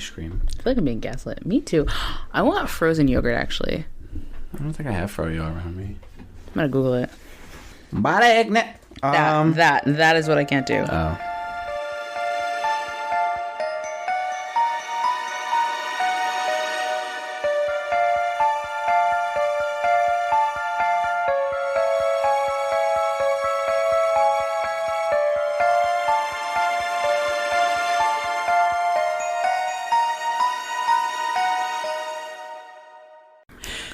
ice cream. I feel like I'm being gaslit. Me too. I want frozen yogurt, actually. I don't think I have froyo around me. I'm gonna Google it. That is what I can't do. Oh.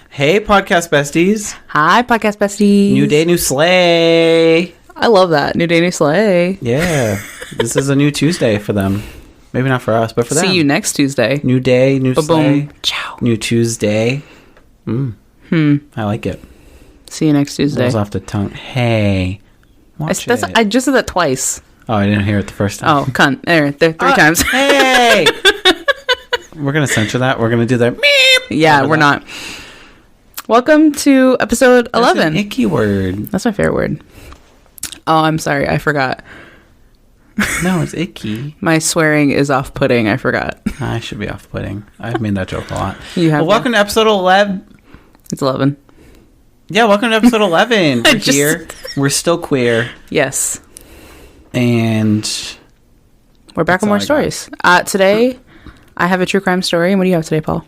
Hey, podcast besties. Hi, podcast besties. New day, new sleigh. I love that. New day, new sleigh. Yeah. This is a new Tuesday for them. Maybe not for us, but for them. See you next Tuesday. New day, new sleigh. Boom. Ciao. New Tuesday. I like it. See you next Tuesday. Rolls off the tongue. Hey. Watch it. I just said that twice. Oh, I didn't hear it the first time. Oh, cunt. There, three times. Hey. We're going to censor that. We're going to do that. Yeah, we're not. Welcome to episode 11. That's an icky word. That's my favorite word. Oh, I'm sorry. I forgot. No, it's icky. My swearing is off-putting. I forgot. I should be off-putting. I've made that joke a lot. You have. Well, welcome to episode 11. It's 11. Yeah, welcome to episode 11. We're here. We're still queer. Yes. And we're back with more stories. Today, I have a true crime story. And what do you have today, Paul?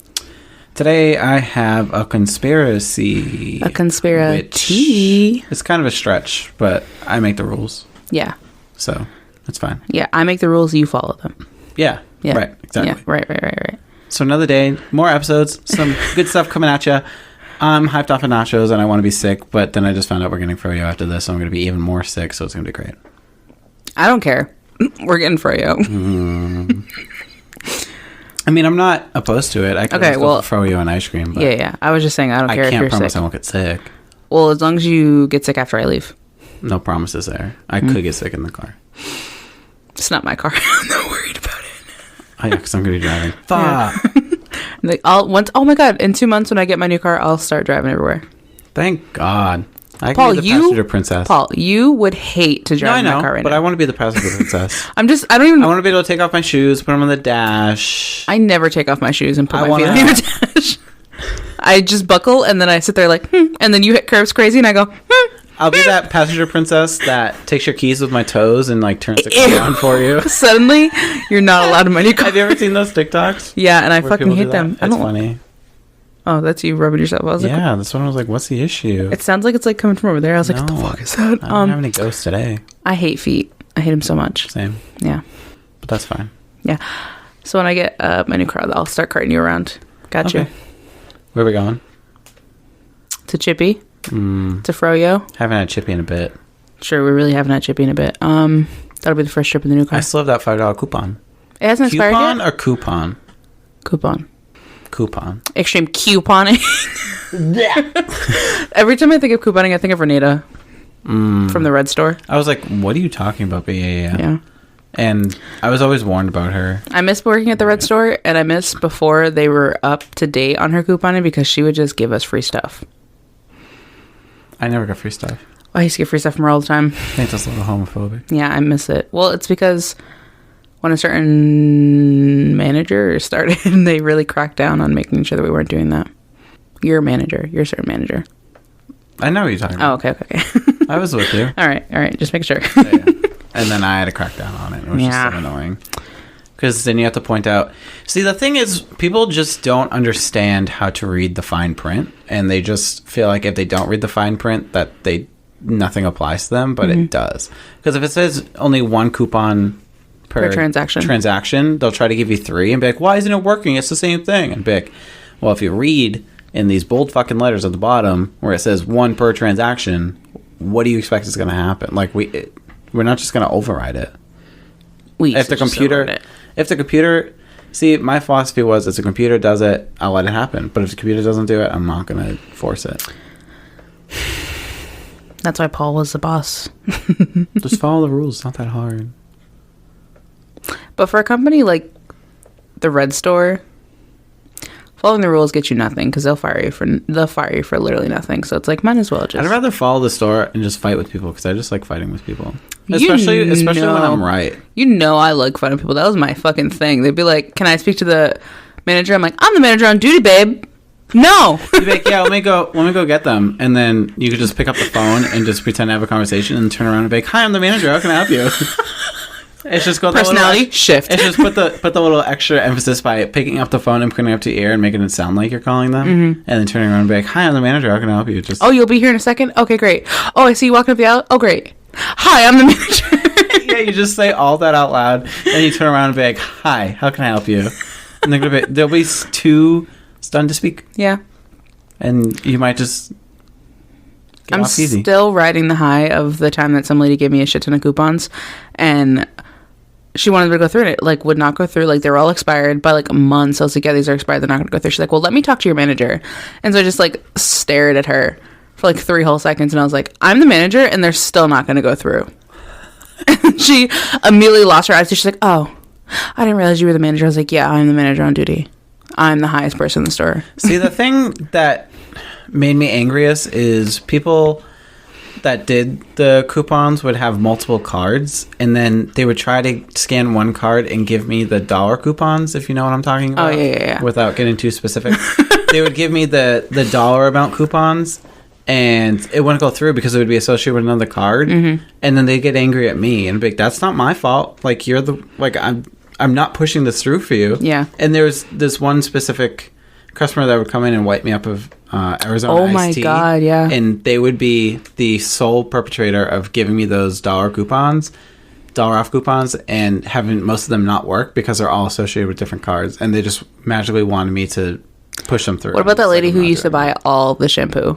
Today, I have a conspiracy. A conspiracy. It's kind of a stretch, but I make the rules. Yeah. So, it's fine. Yeah, I make the rules, you follow them. Yeah. Right, exactly. Yeah, right. So, another day, more episodes, some good stuff coming at you. I'm hyped off of nachos, and I want to be sick, but then I just found out we're getting froyo after this, so I'm going to be even more sick, so it's going to be great. I don't care. We're getting froyo. I mean, I'm not opposed to it. I could go for froyo and ice cream. But yeah. I was just saying, I don't care if you're sick. I can't promise I won't get sick. Well, as long as you get sick after I leave. No promises there. I could get sick in the car. It's not my car. I'm not worried about it. Oh, yeah, because I'm going to be driving. Fuck. Yeah. Oh my God, in 2 months when I get my new car, I'll start driving everywhere. Thank God. I Paul, can be the passenger princess. Paul, you would hate to drive my car right now. But I want to be the passenger princess. I want to be able to take off my shoes, put them on the dash. I never take off my shoes and put my feet on the dash. I just buckle and then I sit there like, and then you hit curves crazy and I go, I'll be that passenger princess that takes your keys with my toes and like turns the car on for you. Suddenly, you're not allowed in my new car. Have you ever seen those TikToks? Yeah, and I fucking hate them. It's funny. Oh, that's you rubbing yourself. I was like, that's when I was like, what's the issue? It sounds like it's like coming from over there. I was like, what the fuck is that? I don't have any ghosts today. I hate feet. I hate them so much. Same. Yeah. But that's fine. Yeah. So when I get my new car, I'll start carting you around. Gotcha. Okay. Where are we going? To Chippy. To Froyo. Haven't had Chippy in a bit. Sure, we really haven't had Chippy in a bit. That'll be the first trip in the new car. I still have that $5 coupon. It hasn't expired yet? Coupon or coupon? Coupon. Coupon. Extreme couponing. Yeah. Every time I think of couponing, I think of Renata from the Red Store. I was like, what are you talking about? But yeah. And I was always warned about her. I miss working at the Red Store, and I miss before they were up to date on her couponing because she would just give us free stuff. I never got free stuff. I used to get free stuff from her all the time. I think that's a little homophobic. Yeah, I miss it. Well, it's because when a certain manager started, they really cracked down on making sure that we weren't doing that. You're a certain manager. I know what you're talking about. Oh, okay. I was with you. All right. Just make sure. Yeah. And then I had to crack down on it, which is so annoying. Because then you have to point out... See, the thing is, people just don't understand how to read the fine print. And they just feel like if they don't read the fine print, that nothing applies to them. But it does. Because if it says only one coupon per transaction, they'll try to give you 3 and be like, why isn't it working? It's the same thing. And be like, well, if you read in these bold fucking letters at the bottom where it says 1 per transaction, what do you expect is going to happen? Like, we're not just going to override it. If the computer, see, my philosophy was, if the computer does it, I'll let it happen. But if the computer doesn't do it, I'm not going to force it. That's why Paul was the boss. Just follow the rules. It's not that hard. But for a company like the Red Store, following the rules gets you nothing because they'll fire you for literally nothing. So it's like, might as well just. I'd rather follow the store and just fight with people because I just like fighting with people, especially when I'm right. You know, I like fighting people. That was my fucking thing. They'd be like, "Can I speak to the manager?" I'm like, "I'm the manager on duty, babe." No. You'd be like, yeah, let me go get them, and then you could just pick up the phone and just pretend to have a conversation and turn around and be like, "Hi, I'm the manager. How can I help you?" It's just got personality shift. It's just put the little extra emphasis by picking up the phone and putting it up to your ear and making it sound like you're calling them, and then turning around and be like, "Hi, I'm the manager. How can I help you?" Just you'll be here in a second. Okay, great. Oh, I see you walking up the aisle. Oh, great. Hi, I'm the manager. Yeah, you just say all that out loud, and you turn around and be like, "Hi, how can I help you?" And they'll be too stunned to speak. Yeah. And you might just I'm still riding the high of the time that some lady gave me a shit ton of coupons, and she wanted to go through it. Like, would not go through. Like, they were all expired by like a month. So I was like, yeah, these are expired. They're not going to go through. She's like, well, let me talk to your manager. And so I just like stared at her for like 3 whole seconds, and I was like, I'm the manager, and they're still not going to go through. And she immediately lost her eyes. She's like, oh, I didn't realize you were the manager. I was like, yeah, I'm the manager on duty. I'm the highest person in the store. See, the thing that made me angriest is people that did the coupons would have multiple cards, and then they would try to scan one card and give me the dollar coupons, if you know what I'm talking about. Oh, yeah. Without getting too specific. They would give me the dollar amount coupons, and it wouldn't go through because it would be associated with another card, and then they'd get angry at me and be like, that's not my fault. Like, you're the... Like, I'm not pushing this through for you. Yeah. And there was this one specific customer that would come in and wipe me up of Arizona iced tea. Oh, my God, yeah. And they would be the sole perpetrator of giving me those dollar off coupons, and having most of them not work because they're all associated with different cards. And they just magically wanted me to push them through. What about that lady who used to buy all the shampoo?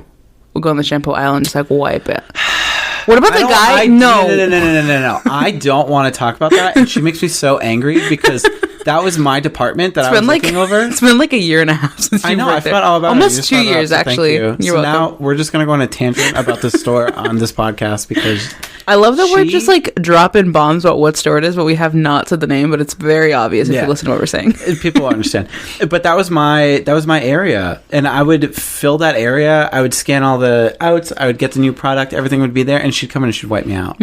We'll go on the shampoo aisle and just like wipe it. What about the guy? No. I don't want to talk about that. And she makes me so angry because that was my department that I was looking over. It's been like a year and a half since you I forgot all about almost it. 2 years, actually. You're welcome. Now we're just going to go on a tangent about the store on this podcast because I love that we're just like dropping bombs about what store it is, but we have not said the name, but it's very obvious if you listen to what we're saying. People understand. But that was my area, and I would fill that area. I would scan all the outs. I would get the new product. Everything would be there, and she'd come in and she'd wipe me out.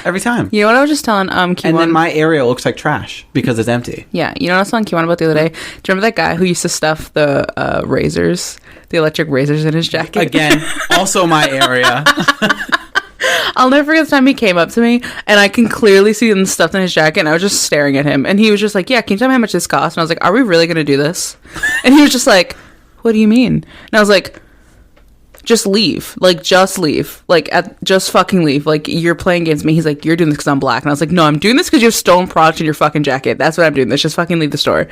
Every time. You know what I was just telling Kiwan? And then my area looks like trash because it's empty. Yeah. You know what I was telling Kiwan about the other day? Do you remember that guy who used to stuff the razors, the electric razors in his jacket? Again, also my area. I'll never forget the time he came up to me, and I can clearly see them stuffed in his jacket, and I was just staring at him, and he was just like, yeah, can you tell me how much this costs? And I was like, are we really going to do this? And he was just like, what do you mean? And I was like, just leave. Like, just leave. Like, just fucking leave. Like, you're playing against me. He's like, you're doing this because I'm black. And I was like, no, I'm doing this because you have stolen product in your fucking jacket. That's what I'm doing. Let's just fucking leave the store.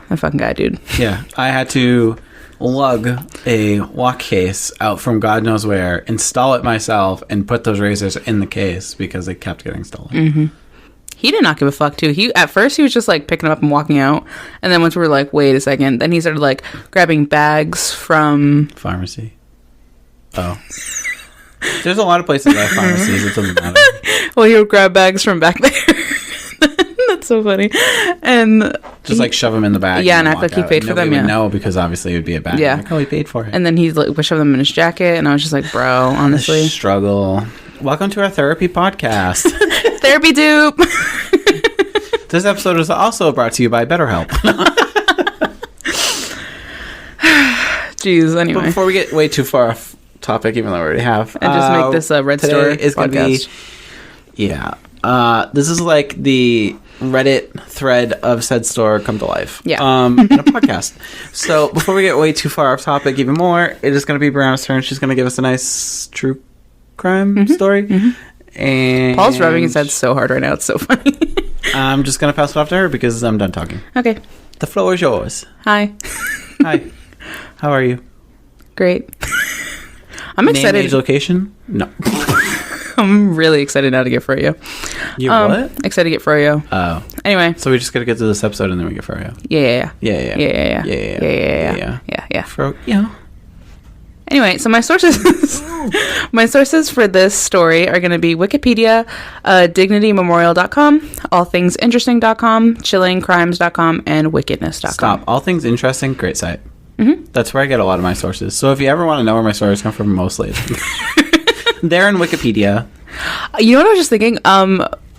That fucking guy, dude. Yeah, I had to lug a walk case out from God knows where, install it myself, and put those razors in the case because they kept getting stolen. He did not give a fuck, too. At first, he was just, like, picking them up and walking out. And then once we were like, wait a second, then he started, like, grabbing bags from... Pharmacy. Oh. There's a lot of places that have pharmacies. It doesn't matter. Well, he would grab bags from back there. That's so funny. And... Just, like, shove them in the bag. Yeah, and act like he paid for them, yeah. No, because obviously it would be a bag. Yeah. Like, oh, he paid for it. And then he'd, like, shove them in his jacket, and I was just like, bro, honestly. The struggle. Welcome to our therapy podcast. Therapy Dupe. This episode is also brought to you by BetterHelp. Jeez, anyway. But before we get way too far off topic, even though we already have. And just make this a Red Store is podcast. This is like the Reddit thread of said store come to life. Yeah. In a podcast. So before we get way too far off topic even more, it is going to be Breana's turn. She's going to give us a nice true crime story. And Paul's rubbing his head so hard right now. It's so funny. I'm just going to pass it off to her because I'm done talking. Okay. The floor is yours. Hi. Hi. How are you? Great. I'm excited. Name, age, location? No. I'm really excited now to get Froyo. You what? Excited to get Froyo. Oh. Anyway. So we just got to get to this episode and then we get Froyo. Yeah. Yeah. Froyo. Anyway, so my sources for this story are going to be Wikipedia, DignityMemorial.com, AllThingsInteresting.com, ChillingCrimes.com, and Wickedness.com. Stop. All Things Interesting, great site. That's where I get a lot of my sources. So if you ever want to know where my stories come from, mostly they're in Wikipedia. You know what I was just thinking?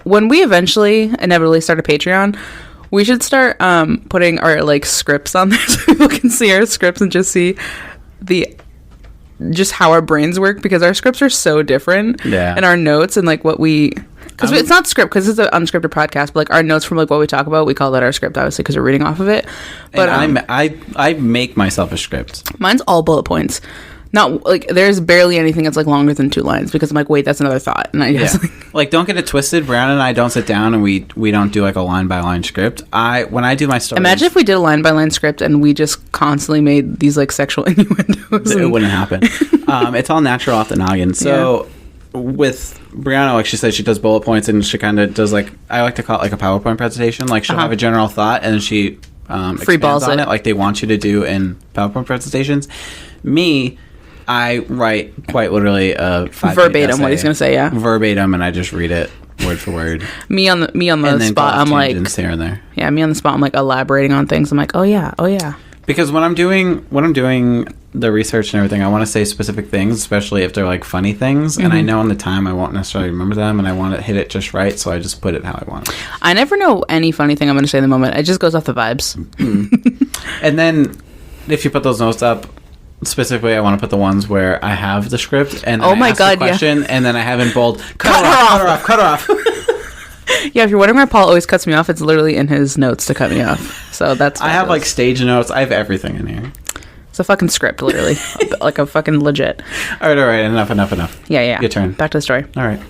When we eventually inevitably start a Patreon, we should start putting our like scripts on there so people can see our scripts and just see just how our brains work, because our scripts are so different. Yeah. And our notes and like what we, because it's not script because it's an unscripted podcast, but like our notes from like what we talk about, we call that our script, obviously, because we're reading off of it. But I make myself a script. Mine's all bullet points. Not like there's barely anything that's like longer than 2 lines, because I'm like, wait, that's another thought, and I just like don't get it twisted. Breana and I don't sit down and we don't do like a line by line script. When I do my stories, imagine if we did a line by line script and we just constantly made these like sexual innuendos. It wouldn't happen. It's all natural off the noggin. So with Breana, like she said, she does bullet points and she kind of does like, I like to call it like a PowerPoint presentation. Like she'll have a general thought and then she free balls on it like they want you to do in PowerPoint presentations. I write quite literally a 5-page verbatim essay, what he's going to say, yeah. Verbatim, and I just read it word for word. Me on the spot, I'm like, here and there. Yeah, me on the spot, I'm like elaborating on things. I'm like, oh yeah. Because when I'm doing the research and everything, I want to say specific things, especially if they're like funny things, and I know in the time I won't necessarily remember them, and I want to hit it just right, so I just put it how I want it. I never know any funny thing I'm going to say in the moment. It just goes off the vibes. And then if you put those notes up, specifically, I want to put the ones where I have the script and then I ask the question, and then I have in bold, cut her off. Yeah, if you're wondering why Paul always cuts me off, it's literally in his notes to cut me off. So that's I have like stage notes. I have everything in here. It's a fucking script, literally. Like a fucking legit. All right. Enough. Yeah. Your turn. Back to the story. All right.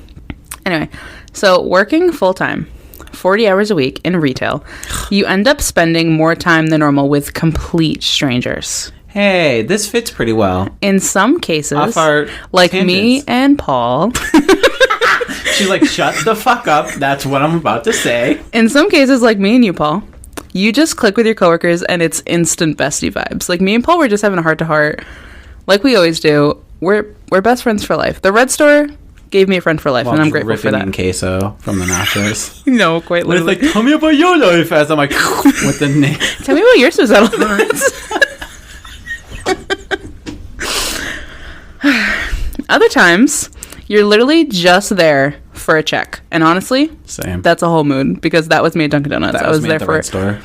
Anyway, so working full-time, 40 hours a week in retail, you end up spending more time than normal with complete strangers. Hey, this fits pretty well. In some cases, off our like tangents. Me and Paul. She's like, shut the fuck up. That's what I'm about to say. In some cases, like me and you, Paul, you just click with your coworkers and it's instant bestie vibes. Like me and Paul were just having a heart-to-heart. Like we always do. We're best friends for life. The Red Store gave me a friend for life, and I'm grateful for that. Queso from the nachos. No, quite literally. It's like, tell me about your life. As I'm like, with the name. Tell me about your settlements. Other times, you're literally just there for a check. And honestly, same. That's a whole mood, because that was me at Dunkin' Donuts. I was there for Red Store.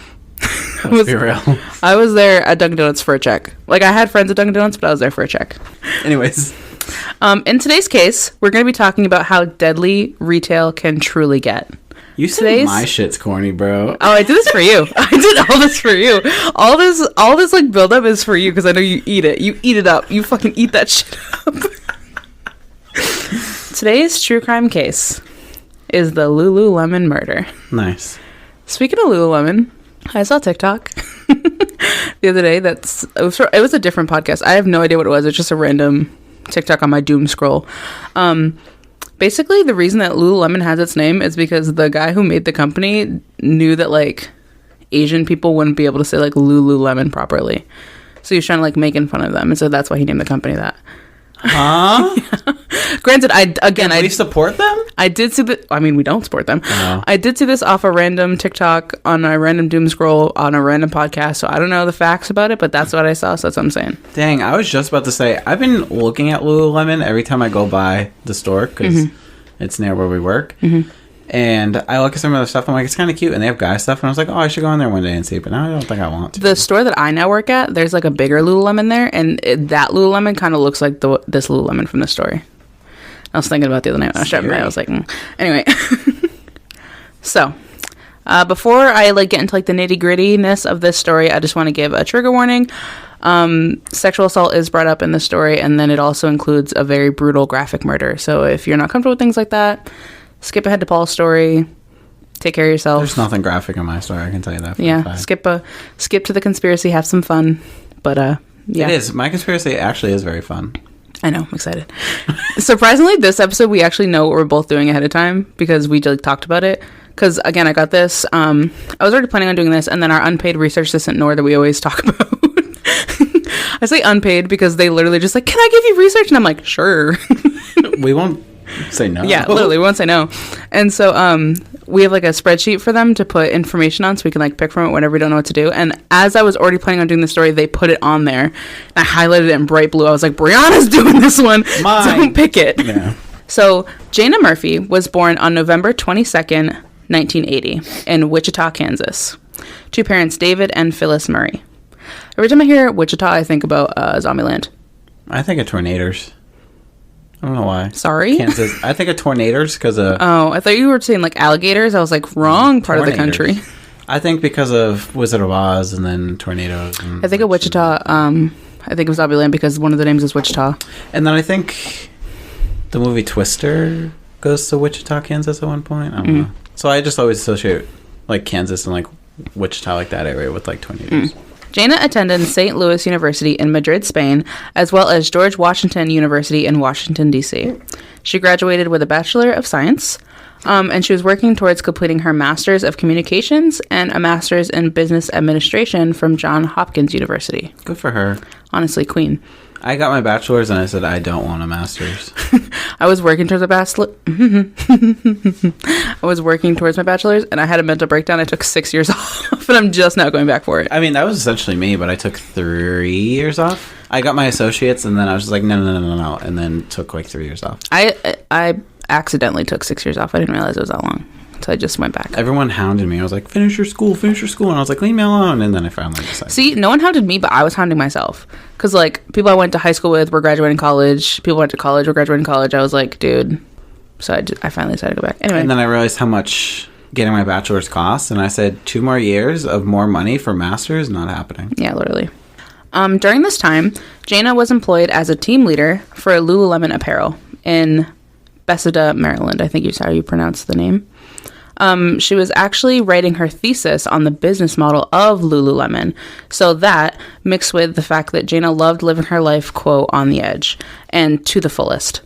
Let's be real. I was there at Dunkin' Donuts for a check. Like, I had friends at Dunkin' Donuts, but I was there for a check. Anyways. In today's case, we're going to be talking about how deadly retail can truly get. You say my shit's corny, bro. Oh, I did this for you. I did all this for you. All this like buildup is for you, because I know you eat it. You eat it up. You fucking eat that shit up. Today's true crime case is the Lululemon murder. Nice. Speaking of Lululemon, I saw TikTok the other day. It was a different podcast. I have no idea what it was. It's just a random TikTok on my doom scroll. Basically, the reason that Lululemon has its name is because the guy who made the company knew that like Asian people wouldn't be able to say like Lululemon properly, so he was trying to like making fun of them, and so that's why he named the company that. Huh? Yeah. Granted, I support them. I did see that. I mean, we don't support them. Oh. I did see this off a random TikTok on a random doom scroll on a random podcast, so I don't know the facts about it, but that's what I saw, so that's what I'm saying. Dang, I was just about to say, I've been looking at Lululemon every time I go by the store, because it's near where we work. And I look at some of the stuff, I'm like, it's kind of cute, and they have guy stuff, and I was like, oh, I should go in there one day and see, but now I don't think I want to. The store that I now work at, there's like a bigger Lululemon there, and that Lululemon kind of looks like this Lululemon from this story. I was thinking about the other night when I was shopping. I was like, Anyway. So, before I like get into like the nitty grittiness of this story, I just want to give a trigger warning. Sexual assault is brought up in the story, and then it also includes a very brutal graphic murder. So if you're not comfortable with things like that, skip ahead to Paul's story. Take care of yourself. There's nothing graphic in my story, I can tell you that. Yeah, skip to the conspiracy, have some fun. But yeah, it is. My conspiracy actually is very fun. I know, I'm excited. Surprisingly, this episode we actually know what we're both doing ahead of time, because we like talked about it. Because again, I got this. I was already planning on doing this, and then our unpaid research assistant Nora that we always talk about. I I say unpaid because they literally just like, can I give you research? And I'm like, sure. We won't say no. Yeah, literally, we won't say no. And so we have like a spreadsheet for them to put information on so we can like pick from it whenever we don't know what to do. And as I was already planning on doing the story, they put it on there. And I highlighted it in bright blue. I was like, Breana's doing this one. Mine. Don't pick it. Yeah. So Jana Murphy was born on November 22nd, 1980 in Wichita, Kansas, to parents David and Phyllis Murray. Every time I hear Wichita, I think about Zombieland. I think of tornadoes. I don't know why. Sorry? Kansas. I think of tornadoes because of... Oh, I thought you were saying like alligators. I was like, wrong part of the country. I think because of Wizard of Oz and then tornadoes. I think of Wichita. I think of Zombieland because one of the names is Wichita. And then I think the movie Twister goes to Wichita, Kansas at one point. I don't know. So I just always associate like Kansas and like Wichita, like that area with like tornadoes. Jana attended St. Louis University in Madrid, Spain, as well as George Washington University in Washington, D.C. She graduated with a Bachelor of Science, and she was working towards completing her Master's of Communications and a Master's in Business Administration from Johns Hopkins University. Good for her. Honestly, queen. I got my bachelor's and I said I don't want a master's. I was working towards a bachelor. I was working towards my bachelor's and I had a mental breakdown. I took 6 years off and I'm just now going back for it. I mean, that was essentially me, but I took 3 years off. I got my associates and then I was just like, no, and then took like 3 years off. I accidentally took 6 years off. I didn't realize it was that long. So I just went back. Everyone hounded me. I was like, finish your school. And I was like, leave me alone. And then I finally decided. See, no one hounded me, but I was hounding myself. Because, like, people I went to high school with were graduating college. People went to college were graduating college. I was like, dude. So I finally decided to go back. Anyway. And then I realized how much getting my bachelor's cost. And I said, 2 more years of more money for master's? Not happening. Yeah, literally. During this time, Jana was employed as a team leader for Lululemon Apparel in Bethesda, Maryland. I think is how you pronounce the name. She was actually writing her thesis on the business model of Lululemon. So that, mixed with the fact that Jana loved living her life, quote, on the edge and to the fullest.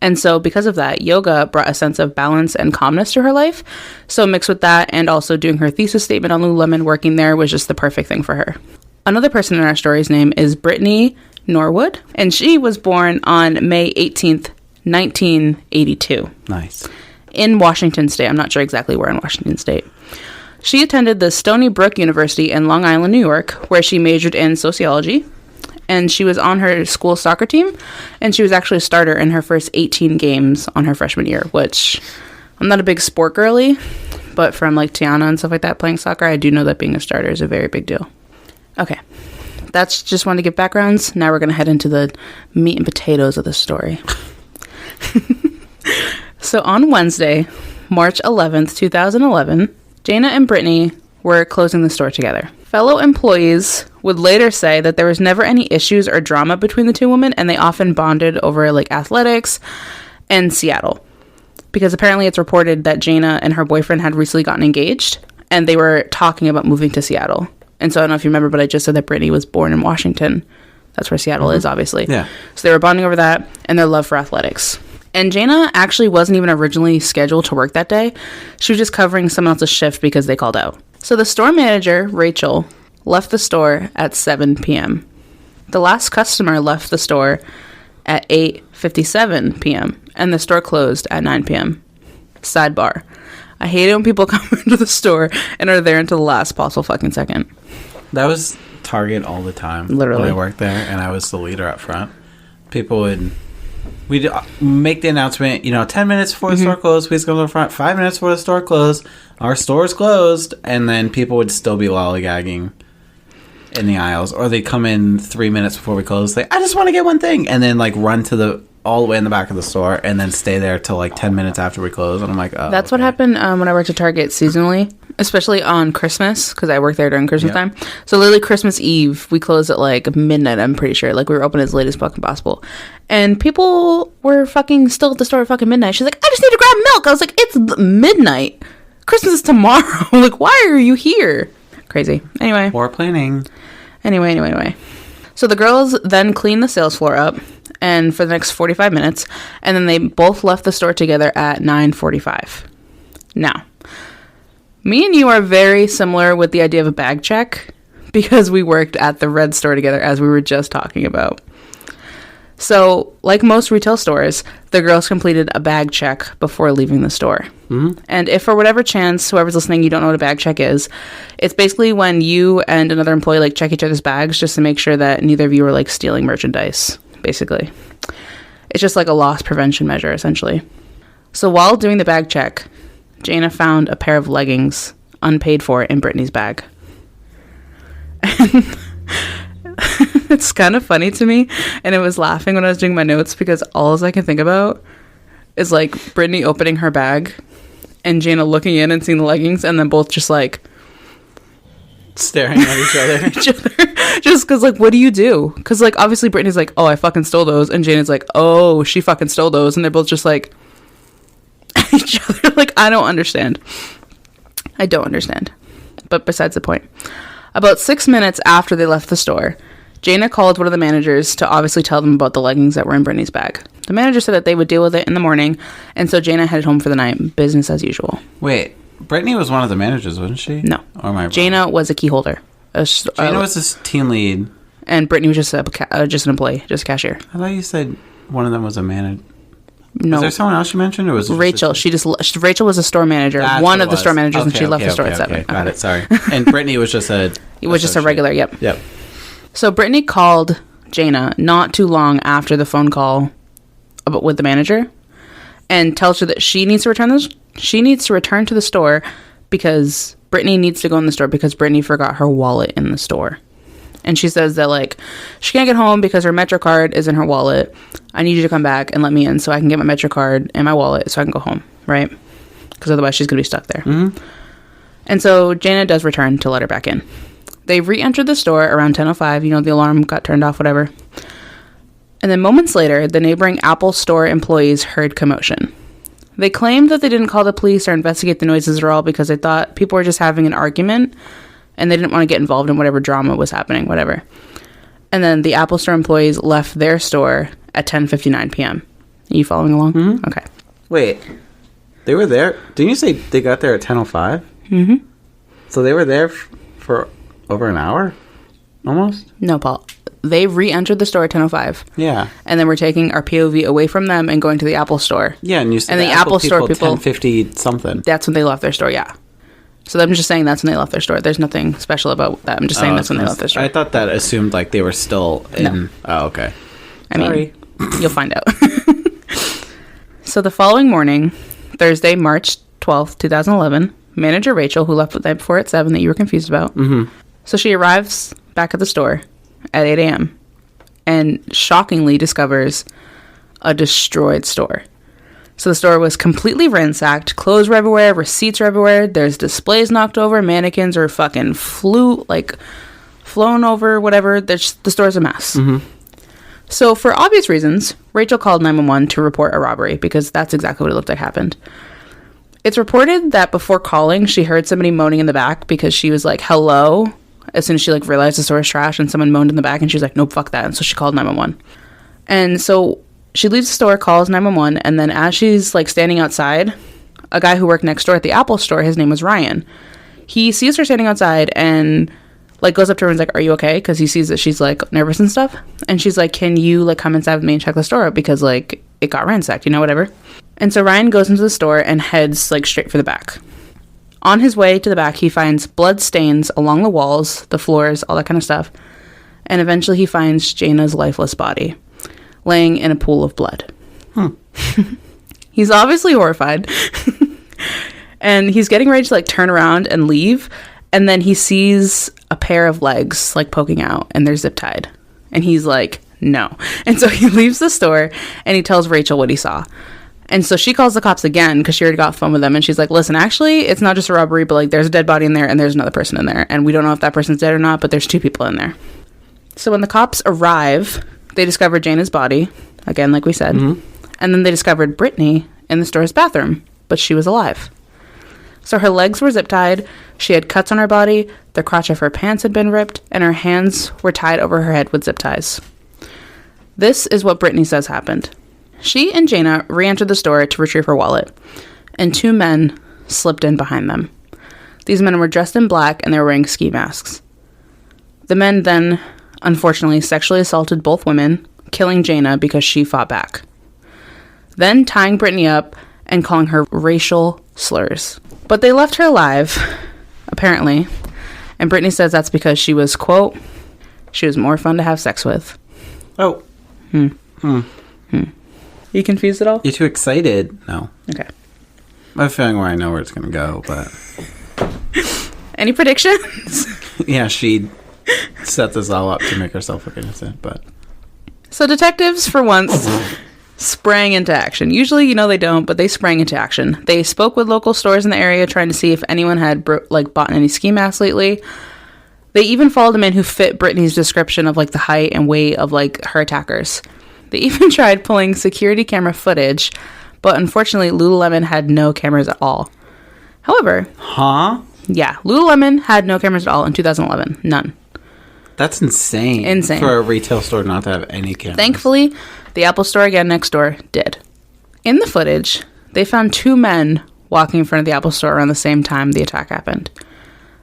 And so because of that, yoga brought a sense of balance and calmness to her life. So mixed with that and also doing her thesis statement on Lululemon, working there was just the perfect thing for her. Another person in our story's name is Brittany Norwood, and she was born on May 18th, 1982. Nice. In Washington State. I'm not sure exactly where in Washington State. She attended the Stony Brook University in Long Island, New York, where she majored in sociology. And she was on her school soccer team. And she was actually a starter in her first 18 games on her freshman year, which I'm not a big sport girly. But from like Tiana and stuff like that playing soccer, I do know that being a starter is a very big deal. Okay. That's just wanted to give backgrounds. Now we're going to head into the meat and potatoes of the story. So on Wednesday, March 11th, 2011, Jana and Brittany were closing the store together. Fellow employees would later say that there was never any issues or drama between the two women, and they often bonded over like athletics and Seattle. Because apparently it's reported that Jana and her boyfriend had recently gotten engaged, and they were talking about moving to Seattle. And so I don't know if you remember, but I just said that Brittany was born in Washington. That's where Seattle is, obviously. Yeah. So they were bonding over that and their love for athletics. And Jana actually wasn't even originally scheduled to work that day. She was just covering someone else's shift because they called out. So the store manager, Rachel, left the store at 7 p.m. The last customer left the store at 8:57 p.m. and the store closed at 9 p.m. Sidebar. I hate it when people come into the store and are there until the last possible fucking second. That was Target all the time. Literally. When I worked there and I was the leader up front. We'd make the announcement, 10 minutes before the store closed, please go to the front. 5 minutes before the store closed, our store's closed. And then people would still be lollygagging in the aisles. Or they'd come in 3 minutes before we closed, like, I just want to get one thing. And then, like, run to all the way in the back of the store and then stay there till, like, 10 minutes after we close. And I'm like, oh. That's okay. What happened when I worked at Target seasonally, especially on Christmas, because I worked there during Christmas time. So literally Christmas Eve, we closed at like midnight, I'm pretty sure. Like we were open as late as fucking possible. And people were fucking still at the store at fucking midnight. She's like, I just need to grab milk. I was like, it's midnight. Christmas is tomorrow. Like, why are you here? Crazy. Anyway. Poor planning. Anyway. So the girls then cleaned the sales floor up and for the next 45 minutes. And then they both left the store together at 9:45. Now, me and you are very similar with the idea of a bag check because we worked at the Red store together, as we were just talking about. So, like most retail stores, the girls completed a bag check before leaving the store. Mm-hmm. And if for whatever chance, whoever's listening, you don't know what a bag check is, it's basically when you and another employee like check each other's bags just to make sure that neither of you are like stealing merchandise, basically. It's just like a loss prevention measure, essentially. So while doing the bag check, Jaina found a pair of leggings unpaid for in Brittany's bag. It's kind of funny to me, and I was laughing when I was doing my notes because all I can think about is like Brittany opening her bag and Jaina looking in and seeing the leggings, and then both just like staring at each other. Just because, like, what do you do? Because, like, obviously Brittany's like, oh, I fucking stole those, and Jaina's like, oh, she fucking stole those, and they're both just like at each other. Like, I don't understand. But besides the point, about 6 minutes after they left the store, Jaina called one of the managers to obviously tell them about the leggings that were in Brittany's bag. The manager said that they would deal with it in the morning, and so Jaina headed home for the night, business as usual. Wait, Brittany was one of the managers, wasn't she? No. Or am I wrong? Jaina was a key holder. Jaina was this team lead. And Brittany was just an employee, just a cashier. I thought you said one of them was a manager. No. Was there someone else you mentioned, or was it Rachel? Rachel was a store manager, one of the store managers, and she left the store at 7. Got it. Sorry. And Brittany was just a. It was just a regular. Yep. Yep. So Brittany called Jaina not too long after the phone call with the manager, and tells her that she needs to return to the store because Brittany needs to go in the store because Brittany forgot her wallet in the store. And she says that, like, she can't get home because her Metro card is in her wallet. I need you to come back and let me in so I can get my Metro card and my wallet so I can go home, right? Because otherwise she's going to be stuck there. Mm-hmm. And so Jaina does return to let her back in. They re-entered the store around 10:05. You know, the alarm got turned off, whatever. And then moments later, the neighboring Apple store employees heard commotion. They claimed that they didn't call the police or investigate the noises at all because they thought people were just having an argument and they didn't want to get involved in whatever drama was happening, whatever. And then the Apple store employees left their store at 10:59 p.m. Are you following along? Mm-hmm. Okay. Wait. They were there? Didn't you say they got there at 10:05? Mm-hmm. So they were there for over an hour? Almost? No, Paul. They re-entered the store at 10:05. Yeah. And then we're taking our POV away from them and going to the Apple store. Yeah, and you said the Apple store people 10:50 something. That's when they left their store, yeah. So I'm just saying that's when they left their store. There's nothing special about that. I'm just saying that's when they left their store. I thought that assumed like they were still in. No. Oh, okay. I mean, you'll find out. So the following morning, Thursday, March 12th, 2011, manager Rachel, who left the night before at 7 that you were confused about. Mm-hmm. So she arrives back at the store at 8 a.m. and shockingly discovers a destroyed store. So the store was completely ransacked. Clothes were everywhere. Receipts were everywhere. There's displays knocked over. Mannequins are fucking flown over, whatever. The store's a mess. Mm-hmm. So for obvious reasons, Rachel called 911 to report a robbery because that's exactly what it looked like happened. It's reported that before calling, she heard somebody moaning in the back because she was like, hello, as soon as she like realized the store was trash, and someone moaned in the back, and she was like, nope, fuck that. And so she called 911. And so she leaves the store, calls 911, and then as she's like standing outside, a guy who worked next door at the Apple store, his name was Ryan, he sees her standing outside and like goes up to her and is like, are you okay? Because he sees that she's like nervous and stuff. And she's like, can you like come inside with me and check the store out because like it got ransacked, you know, whatever. And so Ryan goes into the store and heads like straight for the back. On his way to the back, he finds blood stains along the walls, the floors, all that kind of stuff. And eventually he finds Jaina's lifeless body laying in a pool of blood. He's obviously horrified. And he's getting ready to like turn around and leave. And then he sees a pair of legs like poking out and they're zip tied. And he's like, no. And so he leaves the store and he tells Rachel what he saw. And so she calls the cops again because she already got phone with them. And she's like, listen, actually, it's not just a robbery, but like there's a dead body in there and there's another person in there. And we don't know if that person's dead or not, but there's 2 people in there. So when the cops arrive, they discover Jaina's body, again, like we said. Mm-hmm. And then they discovered Brittany in the store's bathroom, but she was alive. So her legs were zip tied, she had cuts on her body, the crotch of her pants had been ripped, and her hands were tied over her head with zip ties. This is what Brittany says happened. She and Jaina re-entered the store to retrieve her wallet, and 2 men slipped in behind them. These men were dressed in black and they were wearing ski masks. The men then, unfortunately, sexually assaulted both women, killing Jaina because she fought back. Then tying Brittany up and calling her racial slurs. But they left her alive, apparently, and Brittany says that's because she was, quote, she was more fun to have sex with. Oh. You confused at all? You too excited? No. Okay. I have a feeling where I know where it's going to go, but... Any predictions? Yeah, she set this all up to make herself look innocent, but... So detectives, for once, sprang into action. Usually, they don't, but they sprang into action. They spoke with local stores in the area, trying to see if anyone had, bought any ski masks lately. They even followed a man who fit Brittany's description of, the height and weight of, her attackers. They even tried pulling security camera footage, but unfortunately, Lululemon had no cameras at all. However... Huh? Yeah, Lululemon had no cameras at all in 2011. None. That's insane. Insane. For a retail store not to have any cameras. Thankfully, the Apple store again next door did. In the footage, they found 2 men walking in front of the Apple store around the same time the attack happened.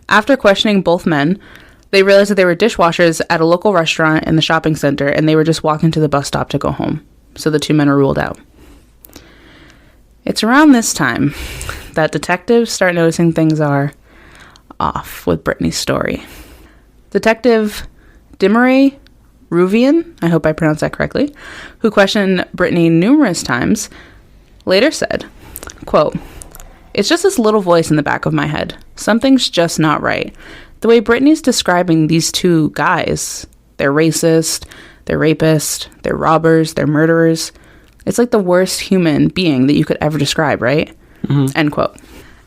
After questioning both men, they realized that they were dishwashers at a local restaurant in the shopping center, and they were just walking to the bus stop to go home. So the 2 men were ruled out. It's around this time that detectives start noticing things are off with Brittany's story. Detective Dimeray Ruvian, I hope I pronounced that correctly, who questioned Brittany numerous times, later said, quote, "It's just this little voice in the back of my head. Something's just not right. The way Brittany's describing these 2 guys, they're racist, they're rapists, they're robbers, they're murderers. It's like the worst human being that you could ever describe, right?" Mm-hmm. End quote.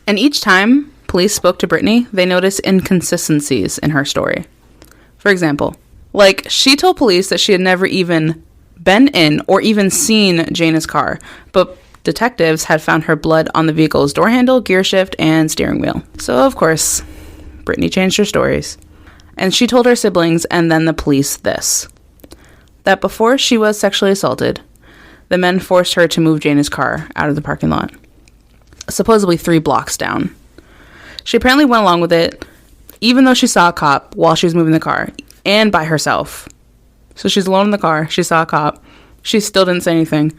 And each time police spoke to Brittany, they noticed inconsistencies in her story. For example, she told police that she had never even been in or even seen Jaina's car, but detectives had found her blood on the vehicle's door handle, gear shift, and steering wheel. So, of course, Brittany changed her stories. And she told her siblings and then the police this: that before she was sexually assaulted, the men forced her to move Jaina's car out of the parking lot, supposedly 3 blocks down. She apparently went along with it, even though she saw a cop while she was moving the car, and by herself. So she's alone in the car, she saw a cop, she still didn't say anything,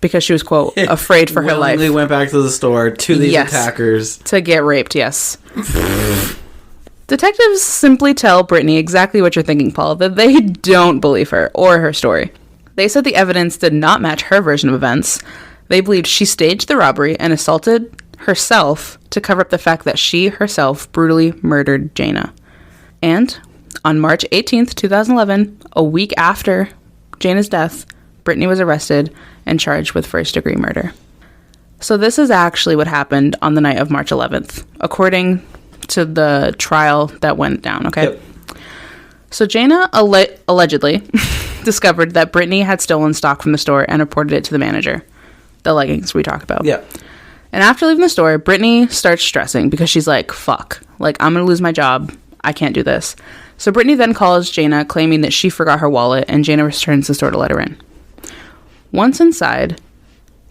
because she was, quote, afraid for her life. They went back to the store to these attackers. To get raped, yes. Detectives simply tell Brittany exactly what you're thinking, Paul, that they don't believe her or her story. They said the evidence did not match her version of events. They believed she staged the robbery and assaulted herself to cover up the fact that she herself brutally murdered Jaina. And on March 18th, 2011, a week after Jaina's death, Brittany was arrested and charged with first-degree murder. So this is actually what happened on the night of March 11th, according to the trial that went down, okay? Yep. So Jaina allegedly discovered that Brittany had stolen stock from the store and reported it to the manager, the leggings we talked about. Yeah. And after leaving the store, Brittany starts stressing because she's like, fuck, I'm going to lose my job. I can't do this. So Brittany then calls Jaina, claiming that she forgot her wallet, and Jaina returns to the store to let her in. Once inside,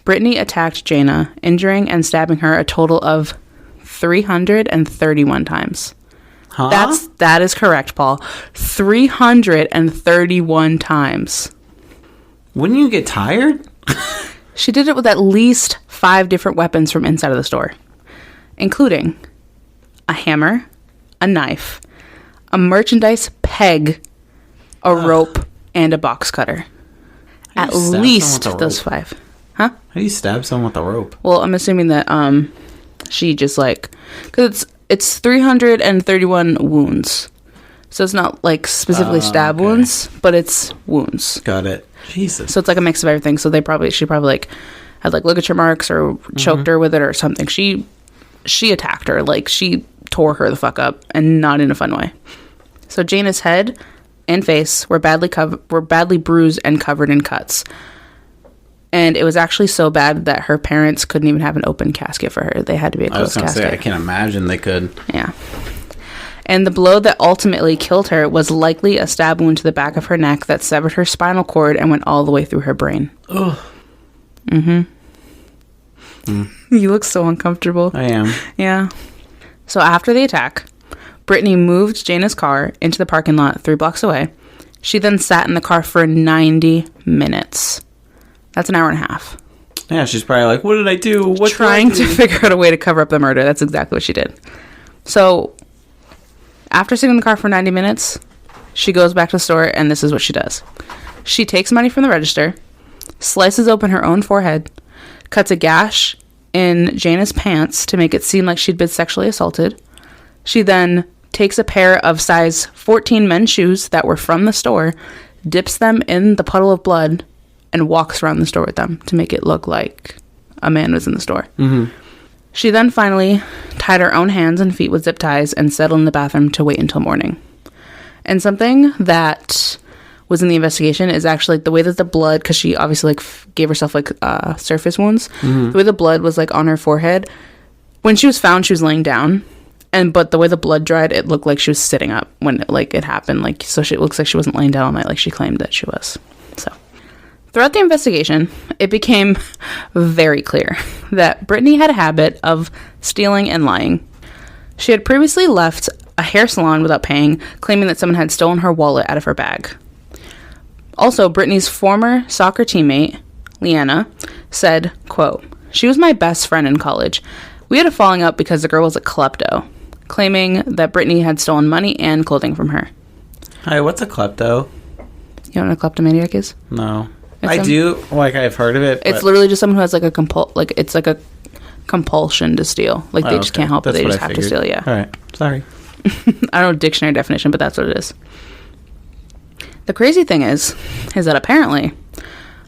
Brittany attacked Jaina, injuring and stabbing her a total of 331 times. Huh? That is correct, Paul. 331 times. Wouldn't you get tired? She did it with at least 5 different weapons from inside of the store, including a hammer, a knife, a merchandise peg, a rope, and a box cutter. At least those 5. Huh? How do you stab someone with a rope? Well, I'm assuming that she just because it's 331 wounds. So it's not specifically stab wounds, but it's wounds. Got it. Jesus. So it's a mix of everything. So she probably had ligature marks or choked her with it or something. She attacked her. She tore her the fuck up, and not in a fun way. So Jaina's head and face were badly bruised and covered in cuts. And it was actually so bad that her parents couldn't even have an open casket for her. They had to be a closed casket. I was going to say, I can't imagine they could. Yeah. And the blow that ultimately killed her was likely a stab wound to the back of her neck that severed her spinal cord and went all the way through her brain. Ugh. Mm-hmm. You look so uncomfortable. I am. Yeah. So after the attack, Brittany moved Jana's car into the parking lot 3 blocks away. She then sat in the car for 90 minutes. That's an hour and a half. Yeah, she's probably like, what did I do? Trying to figure out a way to cover up the murder. That's exactly what she did. So, after sitting in the car for 90 minutes, she goes back to the store, and this is what she does. She takes money from the register, slices open her own forehead, cuts a gash in Jana's pants to make it seem like she'd been sexually assaulted. She then takes a pair of size 14 men's shoes that were from the store, dips them in the puddle of blood, and walks around the store with them to make it look like a man was in the store. Mm-hmm. She then finally tied her own hands and feet with zip ties and settled in the bathroom to wait until morning. And something that was in the investigation is actually the way that the blood, because she obviously gave herself surface wounds, the way the blood was on her forehead. When she was found, she was laying down, but the way the blood dried, it looked like she was sitting up when it happened. So it looks like she wasn't laying down all night like she claimed that she was. So throughout the investigation, it became very clear that Brittany had a habit of stealing and lying. She had previously left a hair salon without paying, claiming that someone had stolen her wallet out of her bag. Also, Brittany's former soccer teammate, Leanna, said, quote, "She was my best friend in college. We had a falling out because the girl was a klepto," claiming that Brittany had stolen money and clothing from her. Hi, what's a klepto? You know what a kleptomaniac is? No. I do, I've heard of it. It's literally just someone who has a compulsion to steal. They just can't help it. They just have to steal, yeah. All right. Sorry. I don't know dictionary definition, but that's what it is. The crazy thing is that apparently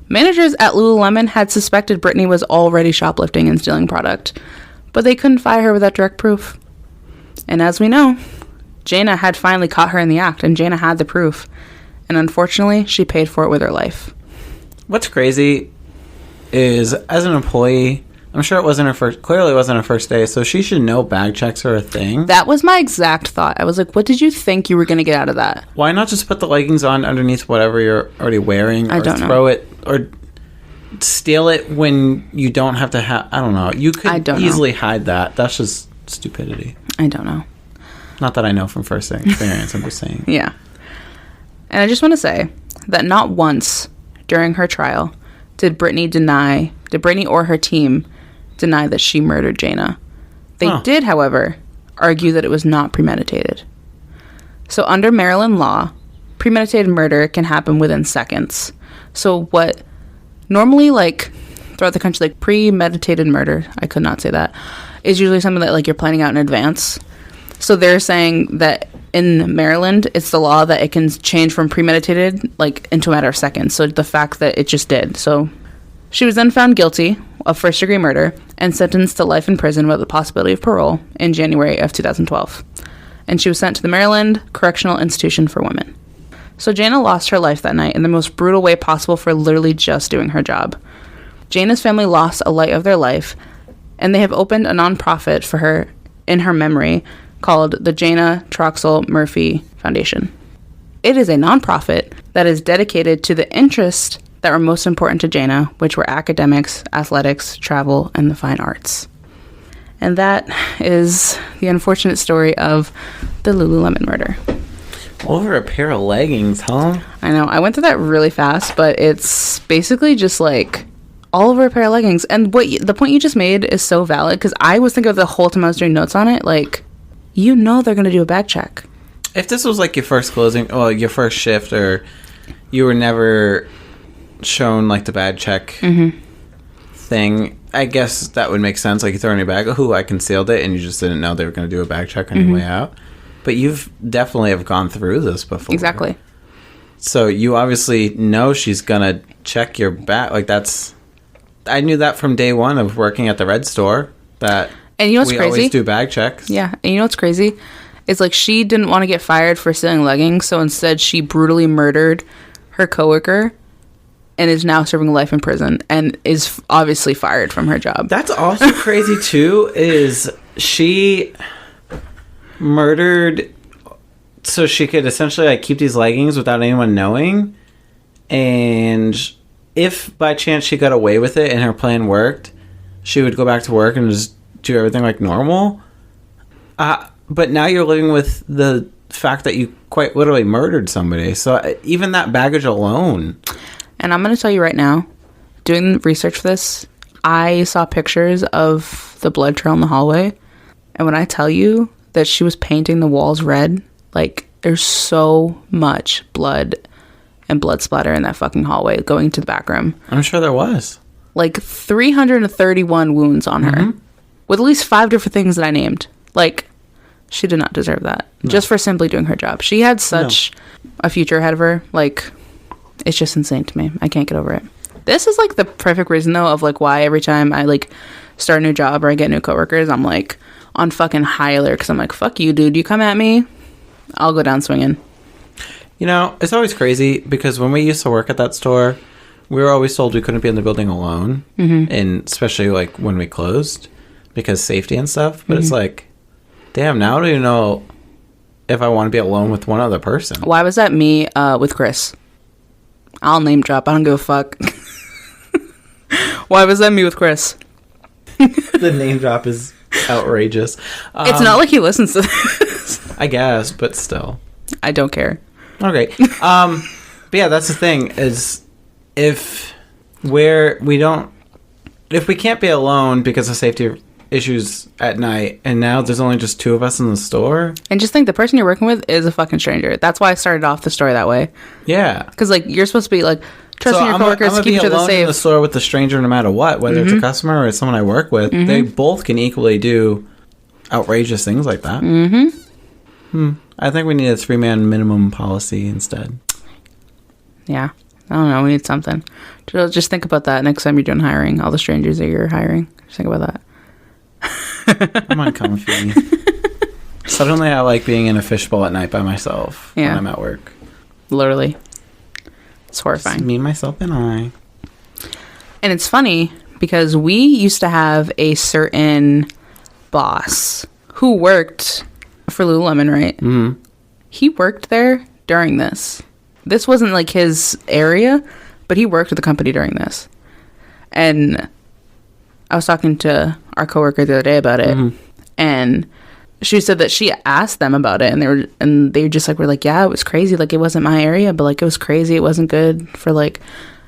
managers at Lululemon had suspected Brittany was already shoplifting and stealing product, but they couldn't fire her without direct proof. And as we know, Jana had finally caught her in the act, and Jana had the proof. And unfortunately, she paid for it with her life. What's crazy is, as an employee, I'm sure clearly it wasn't her first day, so she should know bag checks are a thing. That was my exact thought. I was like, what did you think you were going to get out of that? Why not just put the leggings on underneath whatever you're already wearing? I don't know. Throw it, or steal it when you don't have to have... I don't know. You could easily hide that. That's just stupidity. I don't know. Not that I know from first experience, I'm just saying. Yeah. And I just want to say that not once during her trial did Brittany or her team deny that she murdered Jana. They did, however, argue that it was not premeditated. So under Maryland law, premeditated murder can happen within seconds. So what normally, throughout the country, premeditated murder, I could not say that, is usually something that, you're planning out in advance. So they're saying that in Maryland, it's the law that it can change from premeditated, into a matter of seconds. So the fact that it just did. So she was then found guilty of first-degree murder and sentenced to life in prison with the possibility of parole in January of 2012. And she was sent to the Maryland Correctional Institution for Women. So Jana lost her life that night in the most brutal way possible for literally just doing her job. Jana's family lost a light of their life, and they have opened a nonprofit for her in her memory called the Jana Troxell Murphy Foundation. It is a nonprofit that is dedicated to the interests that were most important to Jana, which were academics, athletics, travel, and the fine arts. And that is the unfortunate story of the Lululemon murder. Over a pair of leggings, huh? I know. I went through that really fast, but it's basically just all over a pair of leggings. And the point you just made is so valid, because I was thinking of the whole time I was doing notes on it, they're going to do a bag check. If this was your first your first shift, or you were never shown the bag check thing, I guess that would make sense. You throw in your bag, I concealed it, and you just didn't know they were going to do a bag check on your way out. But you've definitely have gone through this before. Exactly. So you obviously know she's going to check your bag. I knew that from day one of working at the Red store, that and you know what's crazy? Always do bag checks. Yeah. And you know what's crazy? It's she didn't want to get fired for stealing leggings, so instead she brutally murdered her coworker and is now serving life in prison and is obviously fired from her job. That's also crazy too, is she murdered so she could essentially keep these leggings without anyone knowing, and if by chance she got away with it and her plan worked, she would go back to work and just do everything like normal. but now you're living with the fact that you quite literally murdered somebody. So even that baggage alone. And I'm going to tell you right now, doing research for this, I saw pictures of the blood trail in the hallway. And when I tell you that she was painting the walls red, like, there's so much blood and blood splatter in that fucking hallway going to the back room. I'm sure there was. Like 331 wounds on her with at least 5 different things that I named. Like, she did not deserve that just for simply doing her job. She had such a future ahead of her. Like, it's just insane to me. I can't get over it. This is like the perfect reason though of like why every time I like start a new job or I get new coworkers, I'm like on fucking high alert because I'm like, fuck you, dude. You come at me, I'll go down swinging. You know, it's always crazy because when we used to work at that store, we were always told we couldn't be in the building alone, and especially like when we closed because safety and stuff. But it's like, damn, now I don't even know if I want to be alone with one other person. Why was that me with Chris? I'll name drop. I don't give a fuck. Why was that me with Chris? The name drop is outrageous. It's not like he listens to this. I guess, but still. I don't care. Okay. But yeah, that's the thing is if we can't be alone because of safety issues at night and now there's only just 2 of us in the store. And just think the person you're working with is a fucking stranger. That's why I started off the story that way. Yeah. Because like you're supposed to be like trusting your coworkers to keep each other safe. I'm in the store with the stranger no matter what, whether it's a customer or it's someone I work with. They both can equally do outrageous things like that. I think we need a 3-man minimum policy instead. Yeah. I don't know. We need something. Just think about that next time you're doing hiring. All the strangers that you're hiring. Just think about that. I'm uncomfy. Suddenly I like being in a fishbowl at night by myself when I'm at work. Literally. It's horrifying. It's me, myself, and I. And it's funny because we used to have a certain boss who worked for Lululemon, right? Mm-hmm. He worked there during this. This wasn't like his area, but he worked with the company during this. And I was talking to our coworker the other day about it, and she said that she asked them about it, and they just like were like, yeah, it was crazy. Like, it wasn't my area, but like it was crazy. It wasn't good for like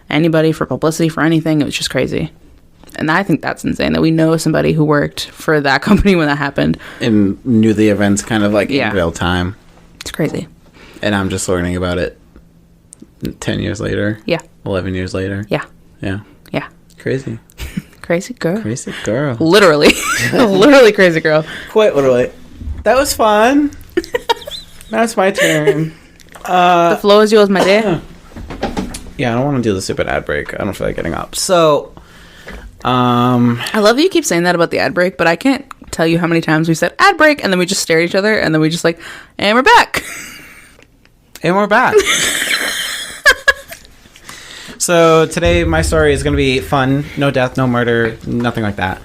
anybody, for publicity, for anything. It was just crazy. And I think that's insane that we know somebody who worked for that company when that happened and knew the events kind of like in real time. It's crazy. And I'm just learning about it 10 years later. Yeah. 11 years later. Yeah. Yeah. Yeah. Crazy. Crazy girl. Crazy girl. Literally. Literally crazy girl. Quite literally. That was fun. Now it's my turn. The floor is yours, my dear. Yeah, I don't want to do the stupid ad break. I don't feel like getting up. So, I love that you keep saying that about the ad break, but I can't tell you how many times we said ad break, and then we just stare at each other, and then we just like, and we're back. And we're back. So today my story is going to be fun. No death, no murder, nothing like that.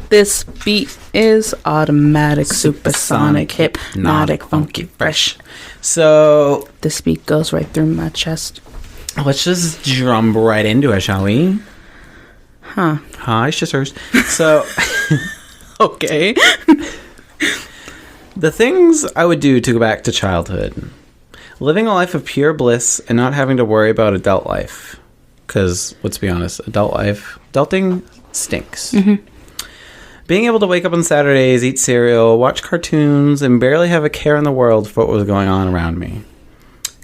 This beat is automatic, supersonic, hypnotic, funky, fresh. So this beat goes right through my chest. Let's just jump right into it, shall we? Huh. Hi, scissors. So, okay. The things I would do to go back to childhood. Living a life of pure bliss and not having to worry about adult life. Because, let's be honest, adulting stinks. Mm-hmm. Being able to wake up on Saturdays, eat cereal, watch cartoons, and barely have a care in the world for what was going on around me.